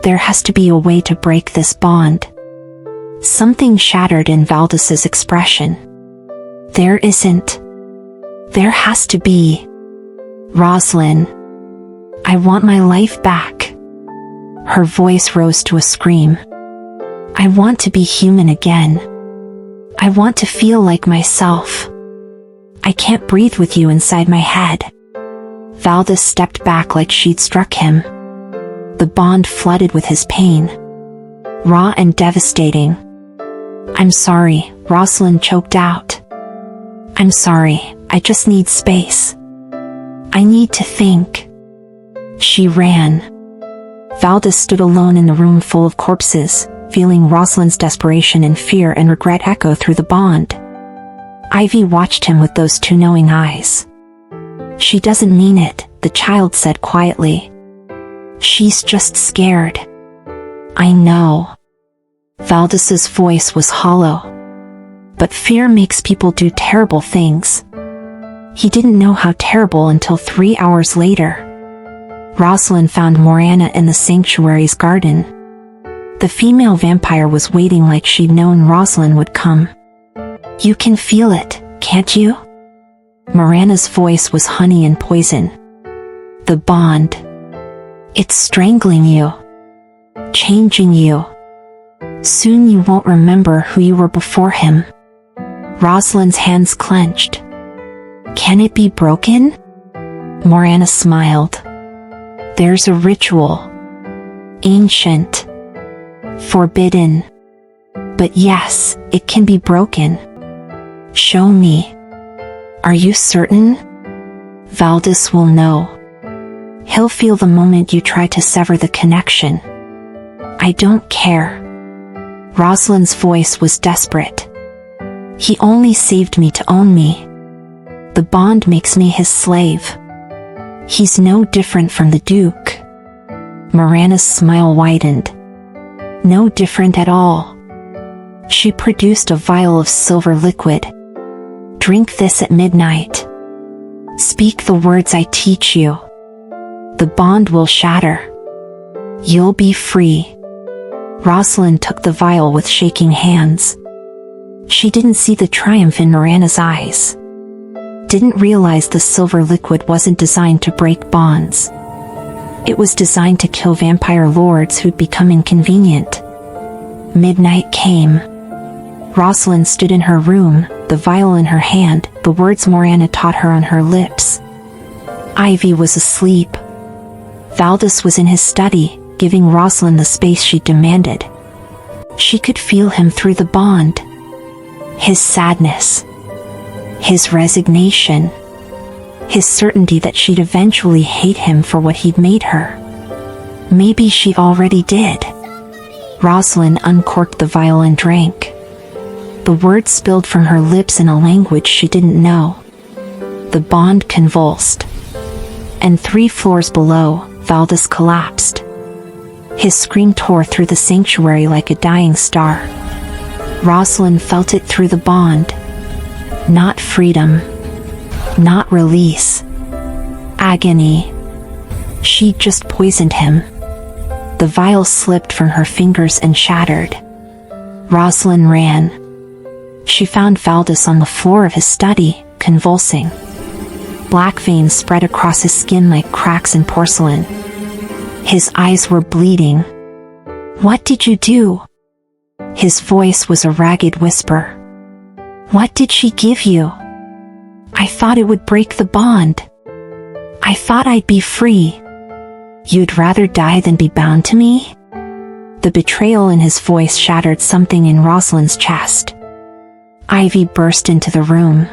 There has to be a way to break this bond. Something shattered in Valdis's expression. There isn't. There has to be. Roslyn. I want my life back. Her voice rose to a scream. I want to be human again. I want to feel like myself. I can't breathe with you inside my head. Valdis stepped back like she'd struck him. The bond flooded with his pain. Raw and devastating. I'm sorry, Roslyn choked out. I'm sorry, I just need space. I need to think. She ran. Valdis stood alone in the room full of corpses, feeling Roslyn's desperation and fear and regret echo through the bond. Ivy watched him with those 2 knowing eyes. She doesn't mean it, the child said quietly. She's just scared. I know. Valdis's voice was hollow. But fear makes people do terrible things. He didn't know how terrible until 3 hours later. Roslyn found Morana in the sanctuary's garden. The female vampire was waiting like she'd known Roslyn would come. You can feel it, can't you? Morana's voice was honey and poison. The bond. It's strangling you. Changing you. Soon you won't remember who you were before him. Roslyn's hands clenched. Can it be broken? Morana smiled. There's a ritual. Ancient. Forbidden. But yes, it can be broken. Show me. Are you certain? Valdis will know. He'll feel the moment you try to sever the connection. I don't care. Roslyn's voice was desperate. He only saved me to own me. The bond makes me his slave. He's no different from the Duke. Morana's smile widened. No different at all. She produced a vial of silver liquid. Drink this at midnight. Speak the words I teach you. The bond will shatter. You'll be free. Roslyn took the vial with shaking hands. She didn't see the triumph in Morana's eyes. Didn't realize the silver liquid wasn't designed to break bonds. It was designed to kill vampire lords who'd become inconvenient. Midnight came. Roslyn stood in her room, the vial in her hand, the words Morana taught her on her lips. Ivy was asleep. Valdis was in his study, giving Roslyn the space she demanded. She could feel him through the bond. His sadness. His resignation. His certainty that she'd eventually hate him for what he'd made her. Maybe she already did. Roslyn uncorked the vial and drank. The words spilled from her lips in a language she didn't know. The bond convulsed. And 3 floors below, Valdis collapsed. His scream tore through the sanctuary like a dying star. Roslyn felt it through the bond. Not freedom. Not release. Agony. She'd just poisoned him. The vial slipped from her fingers and shattered. Roslyn ran. She found Valdis on the floor of his study, convulsing. Black veins spread across his skin like cracks in porcelain. His eyes were bleeding. "What did you do?" His voice was a ragged whisper. "What did she give you?" "I thought it would break the bond. I thought I'd be free." "You'd rather die than be bound to me?" The betrayal in his voice shattered something in Roslyn's chest. Ivy burst into the room.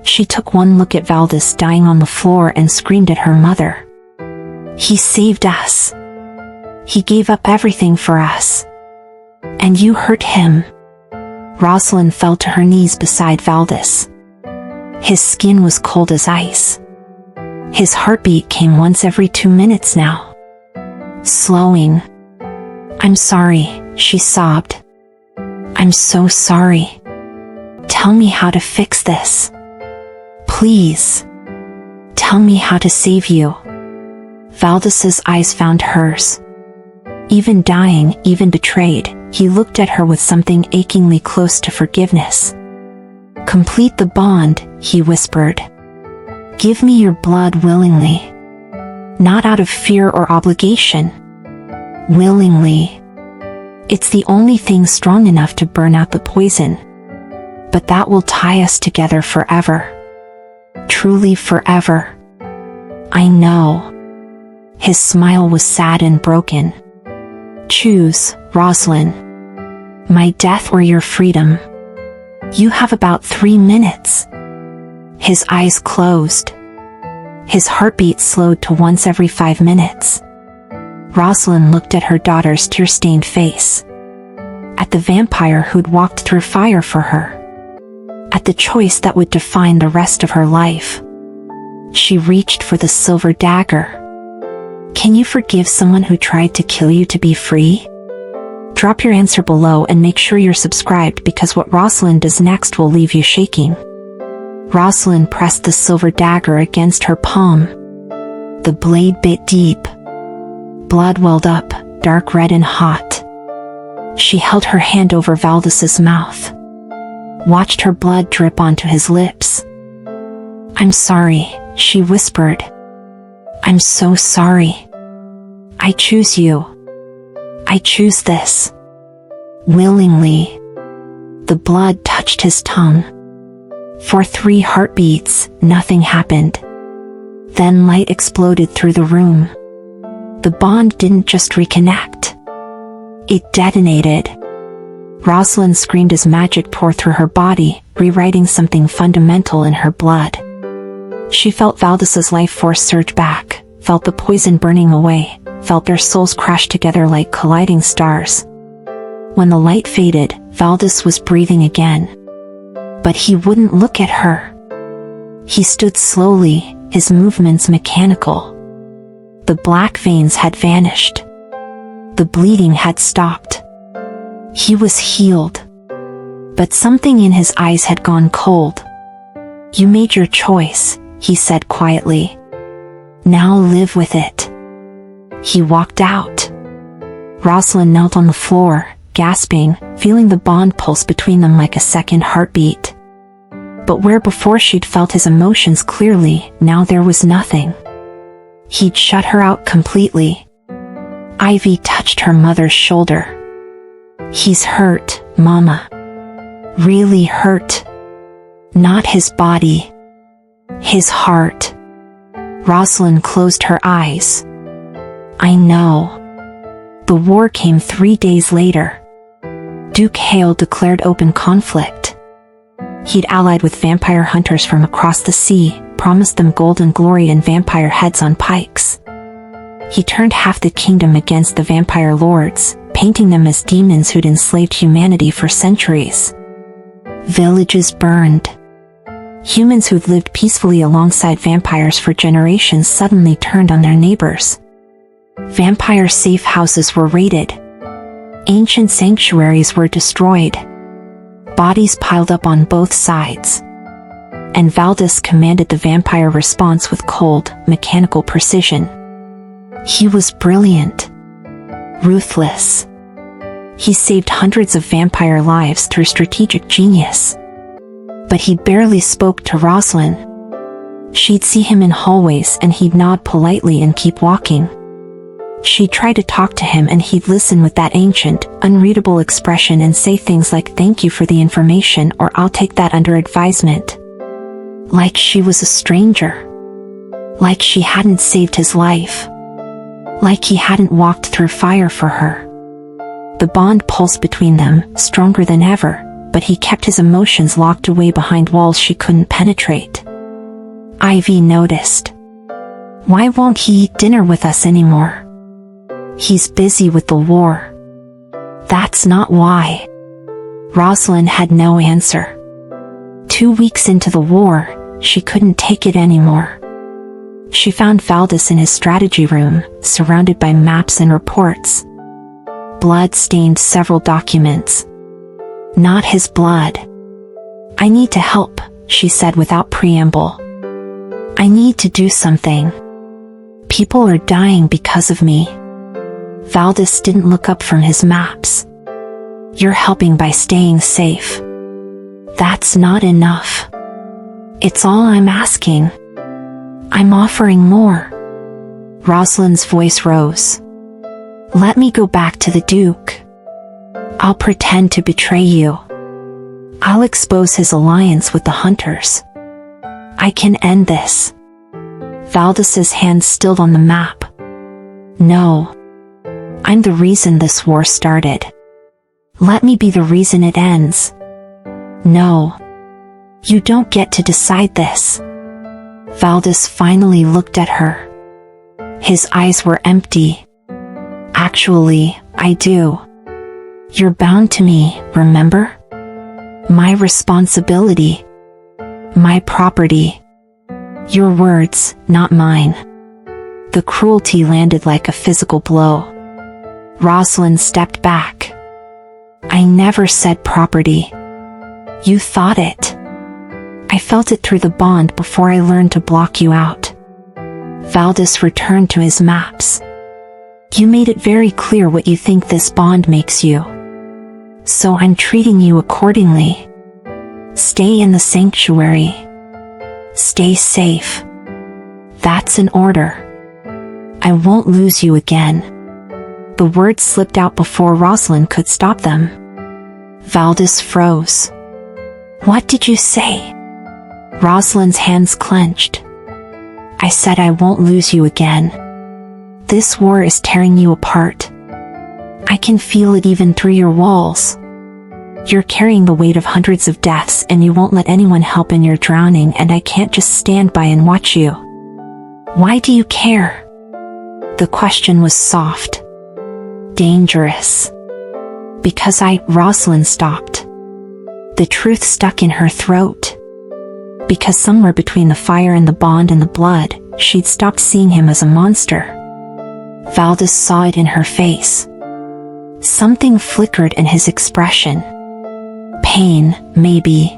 She took one look at Valdis dying on the floor and screamed at her mother. "He saved us. He gave up everything for us. And you hurt him." Roslyn fell to her knees beside Valdis. His skin was cold as ice. His heartbeat came once every 2 minutes now. Slowing. "I'm sorry," she sobbed. "I'm so sorry. Tell me how to fix this. Please. Tell me how to save you." Valdis's eyes found hers. Even dying, even betrayed, he looked at her with something achingly close to forgiveness. "Complete the bond," he whispered. "Give me your blood willingly. Not out of fear or obligation. Willingly. It's the only thing strong enough to burn out the poison. But that will tie us together forever. Truly forever. I know." His smile was sad and broken. "Choose, Roslyn. My death or your freedom. You have about 3 minutes." His eyes closed. His heartbeat slowed to once every 5 minutes. Roslyn looked at her daughter's tear-stained face. At the vampire who'd walked through fire for her. At the choice that would define the rest of her life. She reached for the silver dagger. Can you forgive someone who tried to kill you to be free? Drop your answer below and make sure you're subscribed, because what Roslyn does next will leave you shaking. Roslyn pressed the silver dagger against her palm. The blade bit deep. Blood welled up, dark red and hot. She held her hand over Valdis's mouth. Watched her blood drip onto his lips. "I'm sorry," she whispered. "I'm so sorry. I choose you. I choose this. Willingly." The blood touched his tongue. For 3 heartbeats, nothing happened. Then light exploded through the room. The bond didn't just reconnect. It detonated. Roslyn screamed as magic tore through her body, rewriting something fundamental in her blood. She felt Valdis's life force surge back, felt the poison burning away, felt their souls crash together like colliding stars. When the light faded, Valdis was breathing again. But he wouldn't look at her. He stood slowly, his movements mechanical. The black veins had vanished. The bleeding had stopped. He was healed. But something in his eyes had gone cold. "You made your choice," he said quietly. "Now live with it." He walked out. Roslyn knelt on the floor, gasping, feeling the bond pulse between them like a second heartbeat. But where before she'd felt his emotions clearly, now there was nothing. He'd shut her out completely. Ivy touched her mother's shoulder. He's hurt, Mama. Really hurt. Not his body. His heart. Roslyn closed her eyes. I know. The war came 3 days later. Duke Hale declared open conflict. He'd allied with vampire hunters from across the sea, promised them golden glory and vampire heads on pikes. He turned half the kingdom against the vampire lords, painting them as demons who'd enslaved humanity for centuries. Villages burned. Humans who'd lived peacefully alongside vampires for generations suddenly turned on their neighbors. Vampire safe houses were raided. Ancient sanctuaries were destroyed. Bodies piled up on both sides. And Valdis commanded the vampire response with cold, mechanical precision. He was brilliant. Ruthless. He saved hundreds of vampire lives through strategic genius. But he barely spoke to Roslyn. She'd see him in hallways and he'd nod politely and keep walking. She'd try to talk to him and he'd listen with that ancient, unreadable expression and say things like "Thank you for the information" or "I'll take that under advisement." Like she was a stranger. Like she hadn't saved his life. Like he hadn't walked through fire for her. The bond pulsed between them, stronger than ever, but he kept his emotions locked away behind walls she couldn't penetrate. Ivy noticed. Why won't he eat dinner with us anymore? He's busy with the war. That's not why. Roslyn had no answer. 2 weeks into the war, she couldn't take it anymore. She found Valdis in his strategy room, surrounded by maps and reports. Blood stained several documents. Not his blood. I need to help, she said without preamble. I need to do something. People are dying because of me. Valdis didn't look up from his maps. You're helping by staying safe. That's not enough. It's all I'm asking. I'm offering more. Roslyn's voice rose. Let me go back to the Duke. I'll pretend to betray you. I'll expose his alliance with the hunters. I can end this. Valdis's hand stilled on the map. No. I'm the reason this war started. Let me be the reason it ends. No. You don't get to decide this. Valdis finally looked at her. His eyes were empty. Actually, I do. You're bound to me, remember? My responsibility. My property. Your words, not mine. The cruelty landed like a physical blow. Roslyn stepped back. I never said property. You thought it. I felt it through the bond before I learned to block you out. Valdis returned to his maps. You made it very clear what you think this bond makes you. So I'm treating you accordingly. Stay in the sanctuary. Stay safe. That's an order. I won't lose you again. The words slipped out before Roslyn could stop them. Valdis froze. What did you say? Roslyn's hands clenched. I said I won't lose you again. This war is tearing you apart. I can feel it even through your walls. You're carrying the weight of hundreds of deaths and you won't let anyone help in your drowning, and I can't just stand by and watch you. Why do you care? The question was soft. Dangerous. Because Roslyn stopped. The truth stuck in her throat. Because somewhere between the fire and the bond and the blood, she'd stopped seeing him as a monster. Valdis saw it in her face. Something flickered in his expression. Pain, maybe.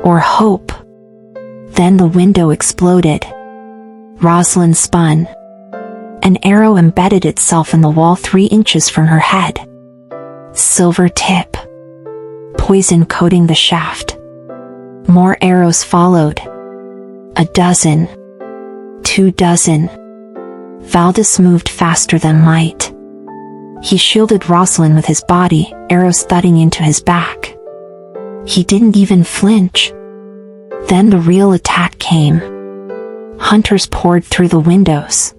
Or hope. Then the window exploded. Roslyn spun. An arrow embedded itself in the wall 3 inches from her head. Silver tip. Poison coating the shaft. More arrows followed. 12. Valdis moved faster than light. He shielded Roslyn with his body, arrows thudding into his back. He didn't even flinch. Then the real attack came. Hunters poured through the windows.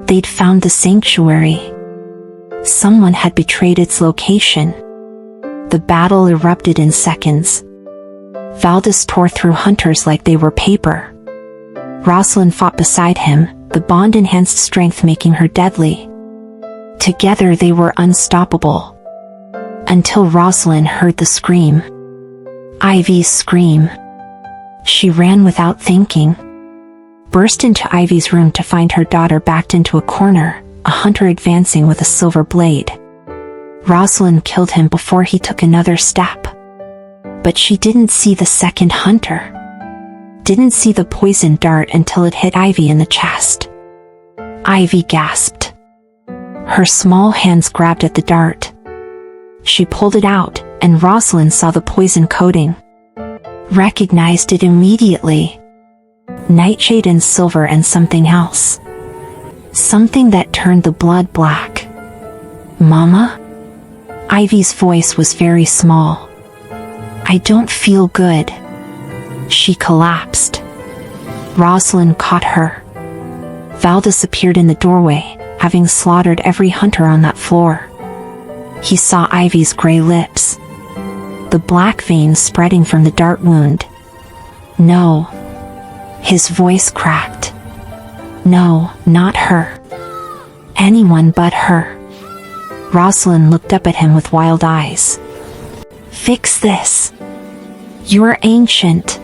They'd found the sanctuary. Someone had betrayed its location. The battle erupted in seconds. Valdis tore through hunters like they were paper. Roslyn fought beside him, the bond-enhanced strength making her deadly. Together they were unstoppable. Until Roslyn heard the scream. Ivy's scream. She ran without thinking. Burst into Ivy's room to find her daughter backed into a corner, a hunter advancing with a silver blade. Roslyn killed him before he took another step. But she didn't see the second hunter. Didn't see the poison dart until it hit Ivy in the chest. Ivy gasped. Her small hands grabbed at the dart. She pulled it out, and Roslyn saw the poison coating. Recognized it immediately. Nightshade and silver and something else. Something that turned the blood black. Mama? Ivy's voice was very small. I don't feel good. She collapsed. Roslyn caught her. Valdis appeared in the doorway, having slaughtered every hunter on that floor. He saw Ivy's gray lips. The black veins spreading from the dart wound. No. His voice cracked. No, not her. Anyone but her. Roslyn looked up at him with wild eyes. Fix this. You're ancient.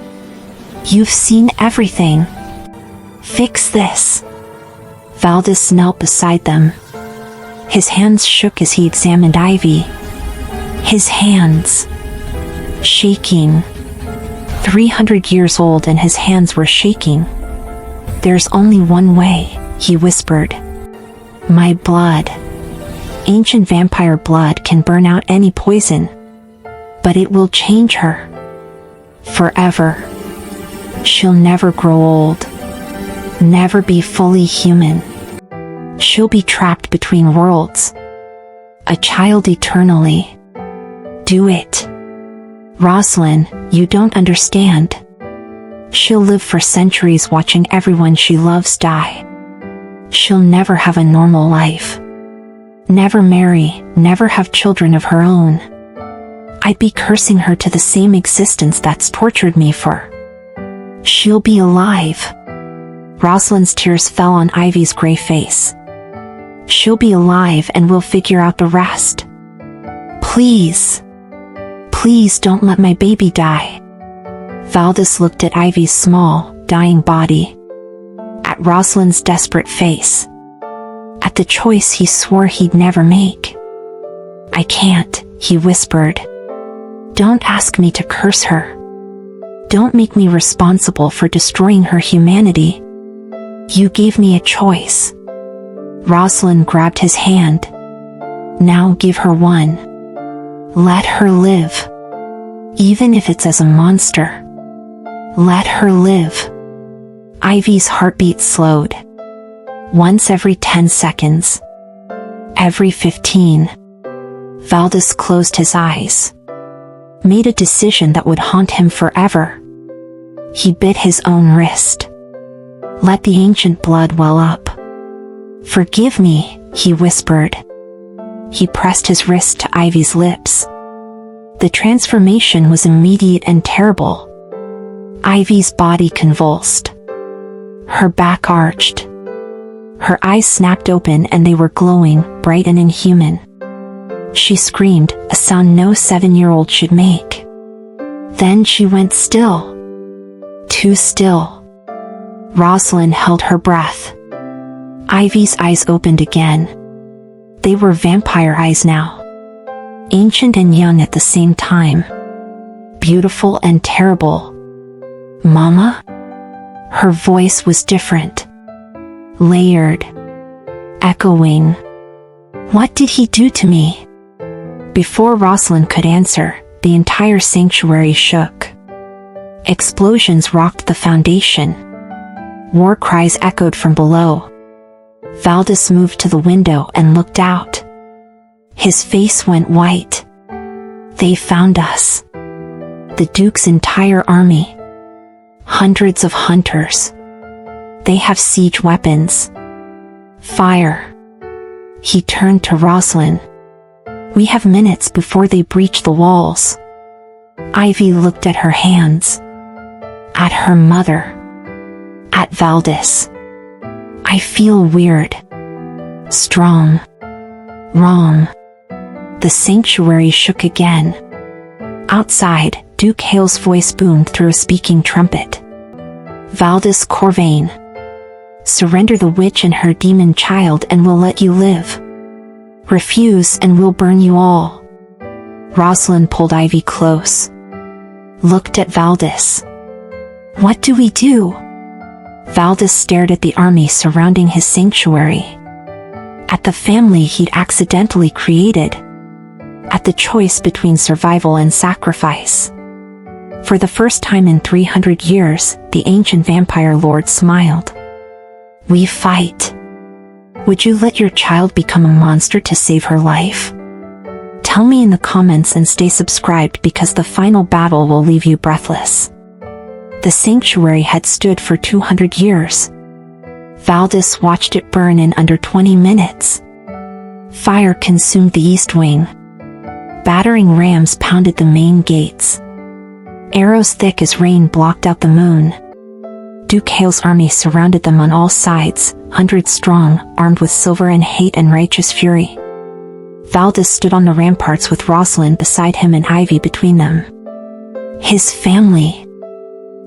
You've seen everything. Fix this. Valdis knelt beside them. His hands shook as he examined Ivy. His hands. Shaking. 300 years old and his hands were shaking. There's only one way, he whispered. My blood. Ancient vampire blood can burn out any poison. But it will change her. Forever. She'll never grow old. Never be fully human. She'll be trapped between worlds. A child eternally. Do it. Roslyn, you don't understand. She'll live for centuries watching everyone she loves die. She'll never have a normal life. Never marry, never have children of her own. I'd be cursing her to the same existence that's tortured me for. She'll be alive. Roslyn's tears fell on Ivy's gray face. She'll be alive and we'll figure out the rest. Please. Please don't let my baby die. Valdis looked at Ivy's small, dying body. At Roslyn's desperate face. At the choice he swore he'd never make. I can't, he whispered. Don't ask me to curse her. Don't make me responsible for destroying her humanity. You gave me a choice. Roslyn grabbed his hand. Now give her one. Let her live. Even if it's as a monster. Let her live. Ivy's heartbeat slowed. Once every 10 seconds. Every 15. Valdis closed his eyes. Made a decision that would haunt him forever. He bit his own wrist. Let the ancient blood well up. Forgive me, he whispered. He pressed his wrist to Ivy's lips. The transformation was immediate and terrible. Ivy's body convulsed. Her back arched. Her eyes snapped open and they were glowing, bright and inhuman. She screamed, a sound no 7-year-old should make. Then she went still. Too still. Roslyn held her breath. Ivy's eyes opened again. They were vampire eyes now. Ancient and young at the same time. Beautiful and terrible. Mama? Her voice was different. Layered. Echoing. What did he do to me? Before Roslyn could answer, the entire sanctuary shook. Explosions rocked the foundation. War cries echoed from below. Valdis moved to the window and looked out. His face went white. They found us. The Duke's entire army. Hundreds of hunters. They have siege weapons. Fire. He turned to Roslyn. We have minutes before they breach the walls. Ivy looked at her hands. At her mother. At Valdis. I feel weird. Strong. Wrong. The sanctuary shook again. Outside, Duke Hale's voice boomed through a speaking trumpet. Valdis Corvain. Surrender the witch and her demon child and we'll let you live. Refuse and we'll burn you all. Roslyn pulled Ivy close. Looked at Valdis. What do we do? Valdis stared at the army surrounding his sanctuary. At the family he'd accidentally created. At the choice between survival and sacrifice. For the first time in 300 years, the ancient vampire lord smiled. We fight. Would you let your child become a monster to save her life? Tell me in the comments and stay subscribed because the final battle will leave you breathless. The sanctuary had stood for 200 years. Valdis watched it burn in under 20 minutes. Fire consumed the east wing. Battering rams pounded the main gates. Arrows thick as rain blocked out the moon. Duke Hale's army surrounded them on all sides, 100 strong, armed with silver and hate and righteous fury. Valdis stood on the ramparts with Roslyn beside him and Ivy between them. His family.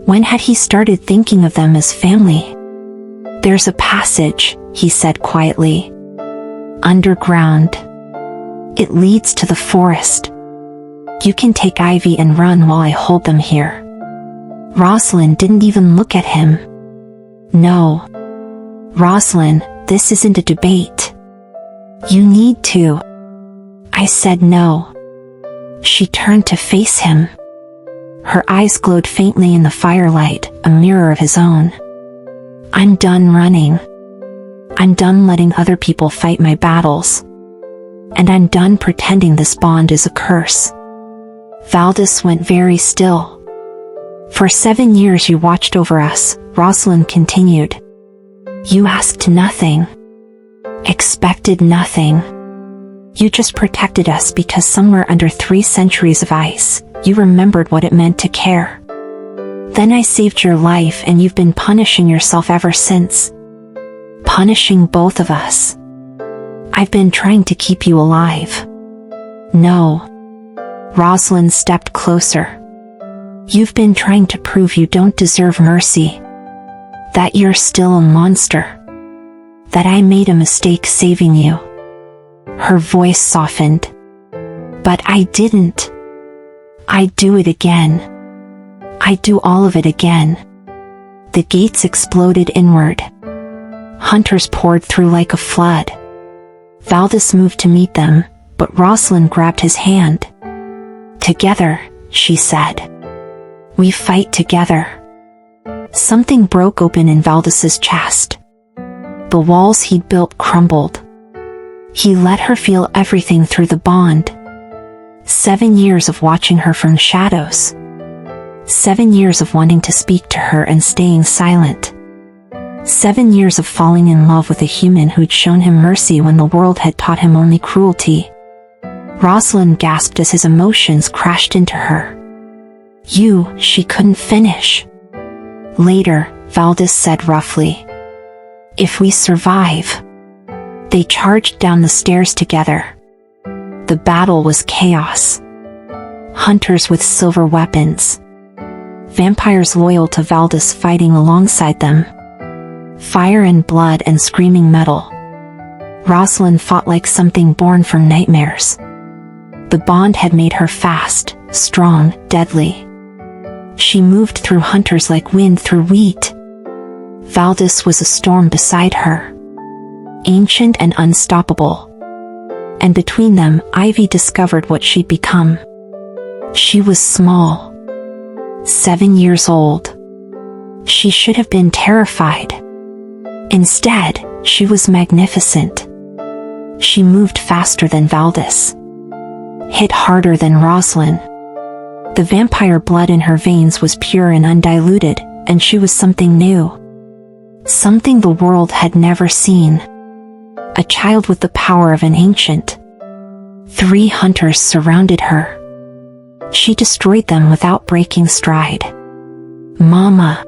When had he started thinking of them as family? There's a passage, he said quietly. Underground. It leads to the forest. You can take Ivy and run while I hold them here. Roslyn didn't even look at him. No. Roslyn, this isn't a debate. You need to. I said no. She turned to face him. Her eyes glowed faintly in the firelight, a mirror of his own. I'm done running. I'm done letting other people fight my battles. And I'm done pretending this bond is a curse. Valdis went very still. For 7 years you watched over us, Roslyn continued. You asked nothing. Expected nothing. You just protected us because somewhere under 3 centuries of ice, you remembered what it meant to care. Then I saved your life and you've been punishing yourself ever since. Punishing both of us. I've been trying to keep you alive. No. Roslyn stepped closer. You've been trying to prove you don't deserve mercy. That you're still a monster. That I made a mistake saving you. Her voice softened. But I didn't. I'd do it again. I'd do all of it again. The gates exploded inward. Hunters poured through like a flood. Valdis moved to meet them, but Roslyn grabbed his hand. Together, she said. We fight together. Something broke open in Valdis's chest. The walls he'd built crumbled. He let her feel everything through the bond. 7 years of watching her from shadows. 7 years of wanting to speak to her and staying silent. 7 years of falling in love with a human who'd shown him mercy when the world had taught him only cruelty. Roslyn gasped as his emotions crashed into her. She couldn't finish. Later, Valdis said roughly. If we survive. They charged down the stairs together. The battle was chaos. Hunters with silver weapons. Vampires loyal to Valdis fighting alongside them. Fire and blood and screaming metal. Roslyn fought like something born from nightmares. The bond had made her fast, strong, deadly. She moved through hunters like wind through wheat. Valdis was a storm beside her. Ancient and unstoppable. And between them, Ivy discovered what she'd become. She was small. 7 years old. She should have been terrified. Instead, she was magnificent. She moved faster than Valdis, hit harder than Roslyn. The vampire blood in her veins was pure and undiluted, and she was something new. Something the world had never seen. A child with the power of an ancient. 3 hunters surrounded her. She destroyed them without breaking stride. "Mama."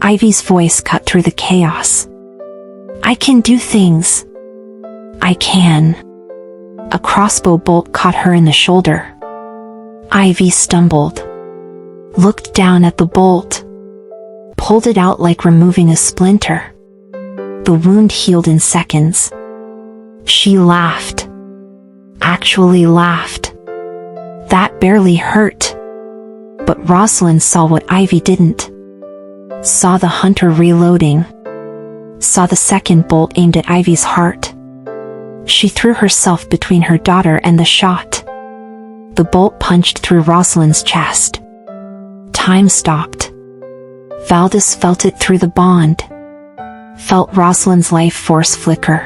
Ivy's voice cut through the chaos. "I can do things. I can." A crossbow bolt caught her in the shoulder. Ivy stumbled, looked down at the bolt, pulled it out like removing a splinter. The wound healed in seconds. She laughed. Actually laughed. That barely hurt. But Roslyn saw what Ivy didn't. Saw the hunter reloading. Saw the second bolt aimed at Ivy's heart. She threw herself between her daughter and the shot. The bolt punched through Roslyn's chest. Time stopped. Valdis felt it through the bond. Felt Roslyn's life force flicker.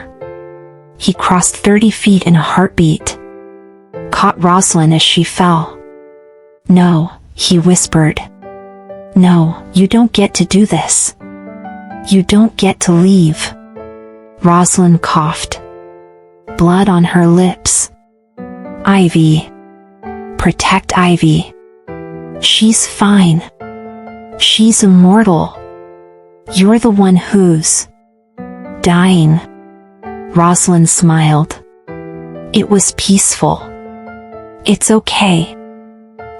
He crossed 30 feet in a heartbeat. Caught Roslyn as she fell. "No," he whispered. "No, you don't get to do this. You don't get to leave." Roslyn coughed. Blood on her lips. "Ivy. Protect Ivy. She's fine. She's immortal. You're the one who's dying." Roslyn smiled. It was peaceful. "It's okay.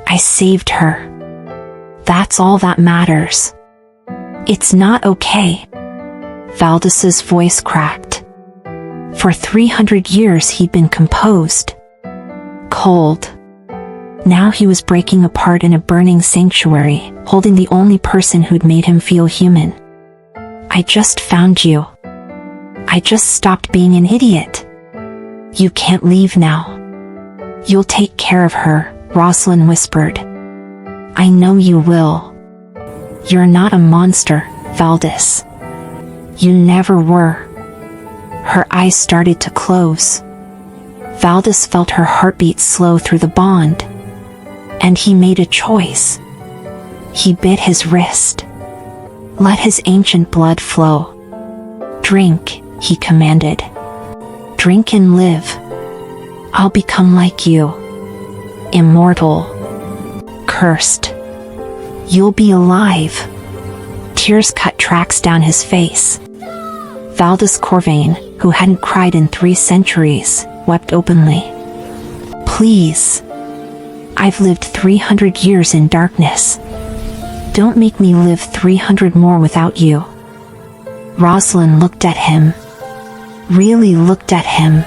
I saved her. That's all that matters." "It's not okay." Valdis's voice cracked. For 300 years he'd been composed. Cold. Now he was breaking apart in a burning sanctuary, holding the only person who'd made him feel human. "I just found you. I just stopped being an idiot. You can't leave now." "You'll take care of her," Roslyn whispered. "I know you will. You're not a monster, Valdis. You never were." Her eyes started to close. Valdis felt her heartbeat slow through the bond. And he made a choice. He bit his wrist. Let his ancient blood flow. "Drink," he commanded. "Drink and live. I'll become like you. Immortal. Cursed. You'll be alive." Tears cut tracks down his face. Valdis Corvain, who hadn't cried in 3 centuries, wept openly. "Please. I've lived 300 years in darkness. Don't make me live 300 more without you." Roslyn looked at him. Really looked at him.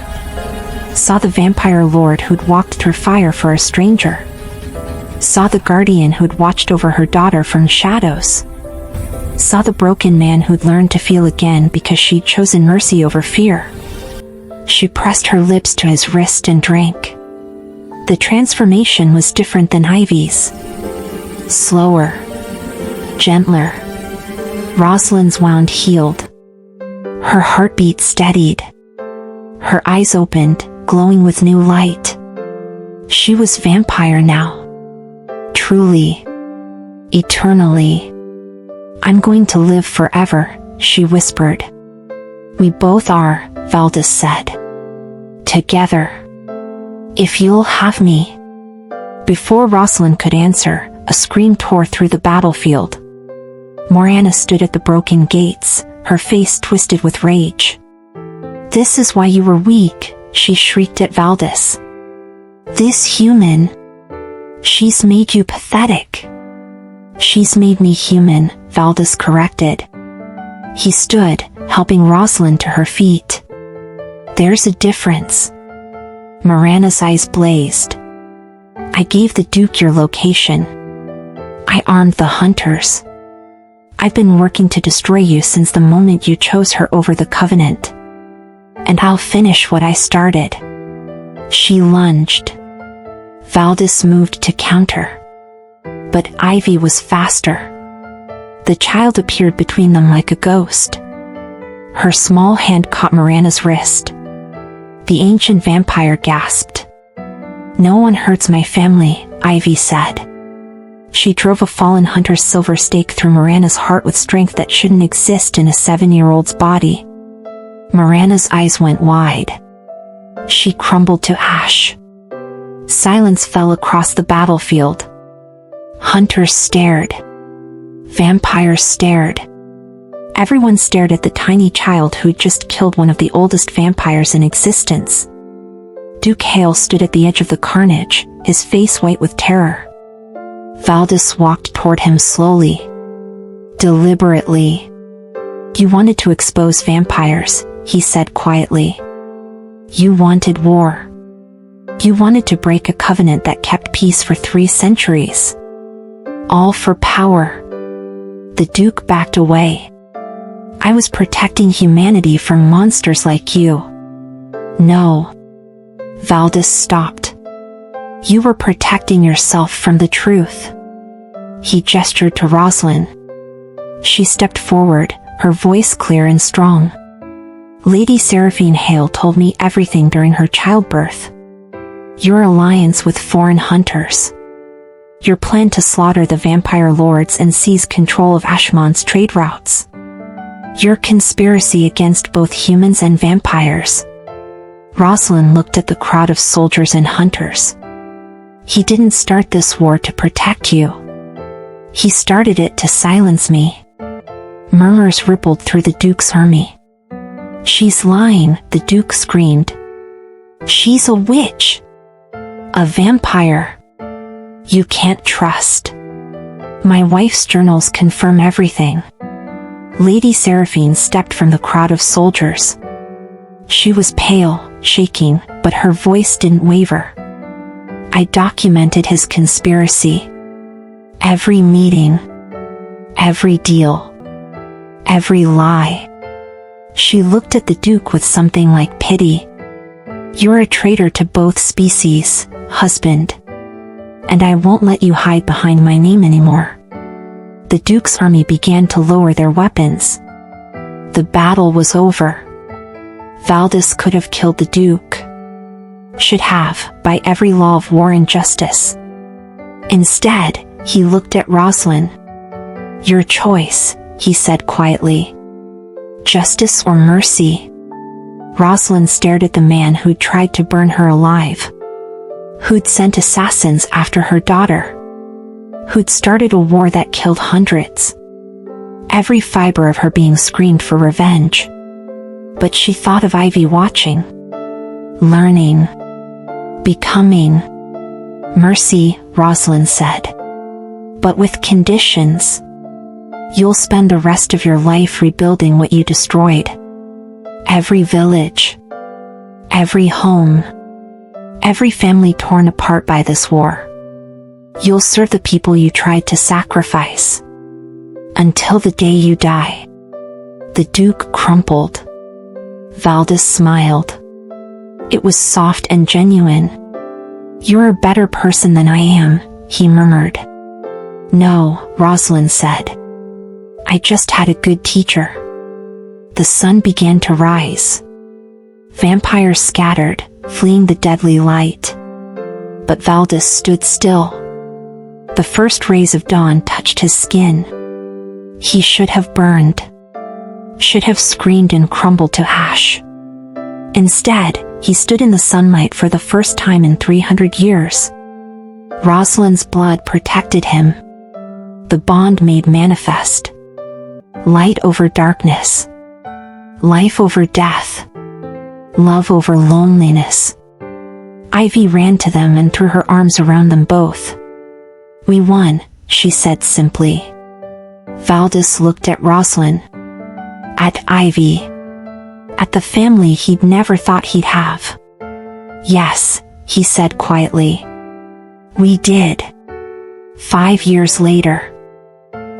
Saw the vampire lord who'd walked through fire for a stranger. Saw the guardian who'd watched over her daughter from shadows. Saw the broken man who'd learned to feel again because she'd chosen mercy over fear. She pressed her lips to his wrist and drank. The transformation was different than Ivy's. Slower. Gentler. Roslyn's wound healed. Her heartbeat steadied. Her eyes opened, glowing with new light. She was vampire now. Truly. Eternally. "I'm going to live forever," she whispered. "We both are," Valdis said. "Together. If you'll have me." Before Roslyn could answer, a scream tore through the battlefield. Morana stood at the broken gates, her face twisted with rage. "This is why you were weak," she shrieked at Valdis. "This human. She's made you pathetic." "She's made me human," Valdis corrected. He stood, helping Roslyn to her feet. "There's a difference." Morana's eyes blazed. "I gave the Duke your location. I armed the hunters. I've been working to destroy you since the moment you chose her over the Covenant. And I'll finish what I started." She lunged. Valdis moved to counter. But Ivy was faster. The child appeared between them like a ghost. Her small hand caught Miranda's wrist. The ancient vampire gasped. "No one hurts my family," Ivy said. She drove a fallen hunter's silver stake through Miranda's heart with strength that shouldn't exist in a 7-year-old's body. Miranda's eyes went wide. She crumbled to ash. Silence fell across the battlefield. Hunters stared. Vampires stared. Everyone stared at the tiny child who'd just killed one of the oldest vampires in existence. Duke Hale stood at the edge of the carnage, his face white with terror. Valdis walked toward him slowly. Deliberately. "You wanted to expose vampires," he said quietly. "You wanted war. You wanted to break a covenant that kept peace for 3 centuries. All for power." The Duke backed away. "I was protecting humanity from monsters like you." "No." Valdis stopped. "You were protecting yourself from the truth." He gestured to Roslyn. She stepped forward, her voice clear and strong. "Lady Seraphine Hale told me everything during her childbirth. Your alliance with foreign hunters. Your plan to slaughter the vampire lords and seize control of Ashmon's trade routes. Your conspiracy against both humans and vampires." Roslyn looked at the crowd of soldiers and hunters. "He didn't start this war to protect you. He started it to silence me." Murmurs rippled through the Duke's army. "She's lying," the Duke screamed. "She's a witch. A vampire. You can't trust. My wife's journals confirm everything." Lady Seraphine stepped from the crowd of soldiers. She was pale, shaking, but her voice didn't waver. "I documented his conspiracy. Every meeting. Every deal. Every lie." She looked at the Duke with something like pity. "You're a traitor to both species, husband. And I won't let you hide behind my name anymore." The Duke's army began to lower their weapons. The battle was over. Valdis could have killed the Duke. Should have, by every law of war and justice. Instead, he looked at Roslyn. "Your choice," he said quietly. "Justice or mercy?" Roslyn stared at the man who'd tried to burn her alive. Who'd sent assassins after her daughter. Who'd started a war that killed hundreds. Every fiber of her being screamed for revenge. But she thought of Ivy watching. Learning. Becoming. "Mercy," Roslyn said. "But with conditions. You'll spend the rest of your life rebuilding what you destroyed. Every village. Every home. Every family torn apart by this war. You'll serve the people you tried to sacrifice. Until the day you die." The Duke crumpled. Valdis smiled. It was soft and genuine. "You're a better person than I am," he murmured. "No," Roslyn said. "I just had a good teacher." The sun began to rise. Vampires scattered, fleeing the deadly light. But Valdis stood still. The first rays of dawn touched his skin. He should have burned. Should have screamed and crumbled to ash. Instead, he stood in the sunlight for the first time in 300 years. Roslyn's blood protected him. The bond made manifest. Light over darkness. Life over death. Love over loneliness. Ivy ran to them and threw her arms around them both. "We won," she said simply. Valdis looked at Roslyn. At Ivy. At the family he'd never thought he'd have. "Yes," he said quietly. "We did." 5 years later.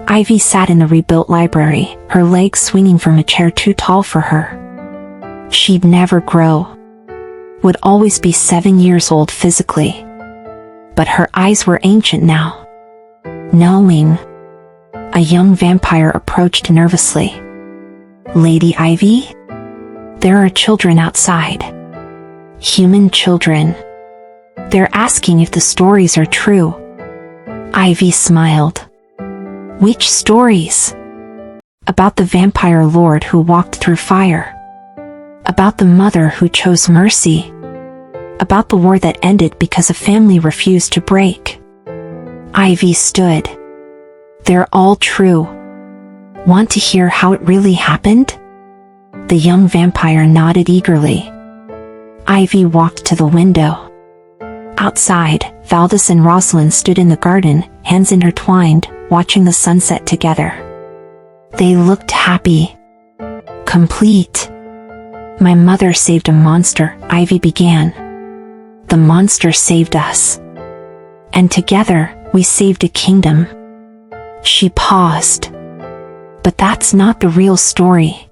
Ivy sat in the rebuilt library, her legs swinging from a chair too tall for her. She'd never grow. Would always be 7 years old physically. But her eyes were ancient now. Knowing. A young vampire approached nervously. Lady Ivy? There are children outside. Human children. They're asking if the stories are true. Ivy smiled. Which stories? About the vampire lord who walked through fire. About the mother who chose mercy. About the war that ended because a family refused to break. Ivy stood. They're all true. Want to hear how it really happened? The young vampire nodded eagerly. Ivy walked to the window. Outside, Valdis and Roslyn stood in the garden, hands intertwined, watching the sunset together. They looked happy. Complete. My mother saved a monster, Ivy began. The monster saved us. And together, we saved a kingdom. She paused. But that's not the real story.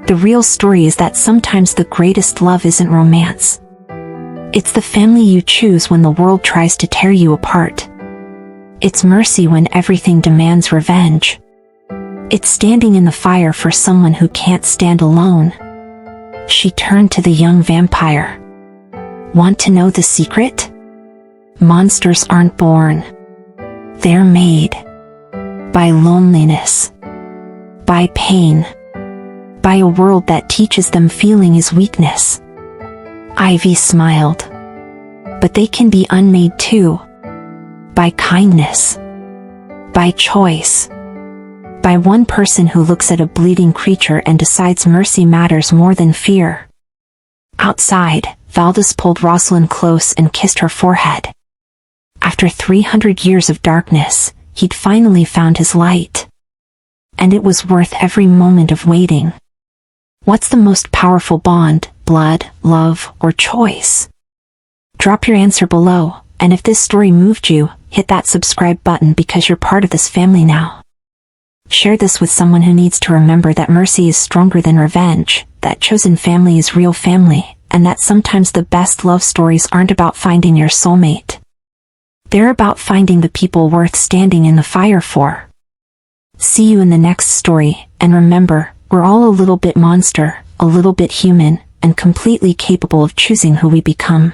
The real story is that sometimes the greatest love isn't romance. It's the family you choose when the world tries to tear you apart. It's mercy when everything demands revenge. It's standing in the fire for someone who can't stand alone. She turned to the young vampire. Want to know the secret? Monsters aren't born. They're made. By loneliness. By pain. By a world that teaches them feeling is weakness. Ivy smiled. But they can be unmade too. By kindness. By choice. By one person who looks at a bleeding creature and decides mercy matters more than fear. Outside, Valdis pulled Roslyn close and kissed her forehead. After 300 years of darkness, he'd finally found his light. And it was worth every moment of waiting. What's the most powerful bond, blood, love, or choice? Drop your answer below, and if this story moved you, hit that subscribe button because you're part of this family now. Share this with someone who needs to remember that mercy is stronger than revenge, that chosen family is real family, and that sometimes the best love stories aren't about finding your soulmate. They're about finding the people worth standing in the fire for. See you in the next story, and remember, we're all a little bit monster, a little bit human, and completely capable of choosing who we become.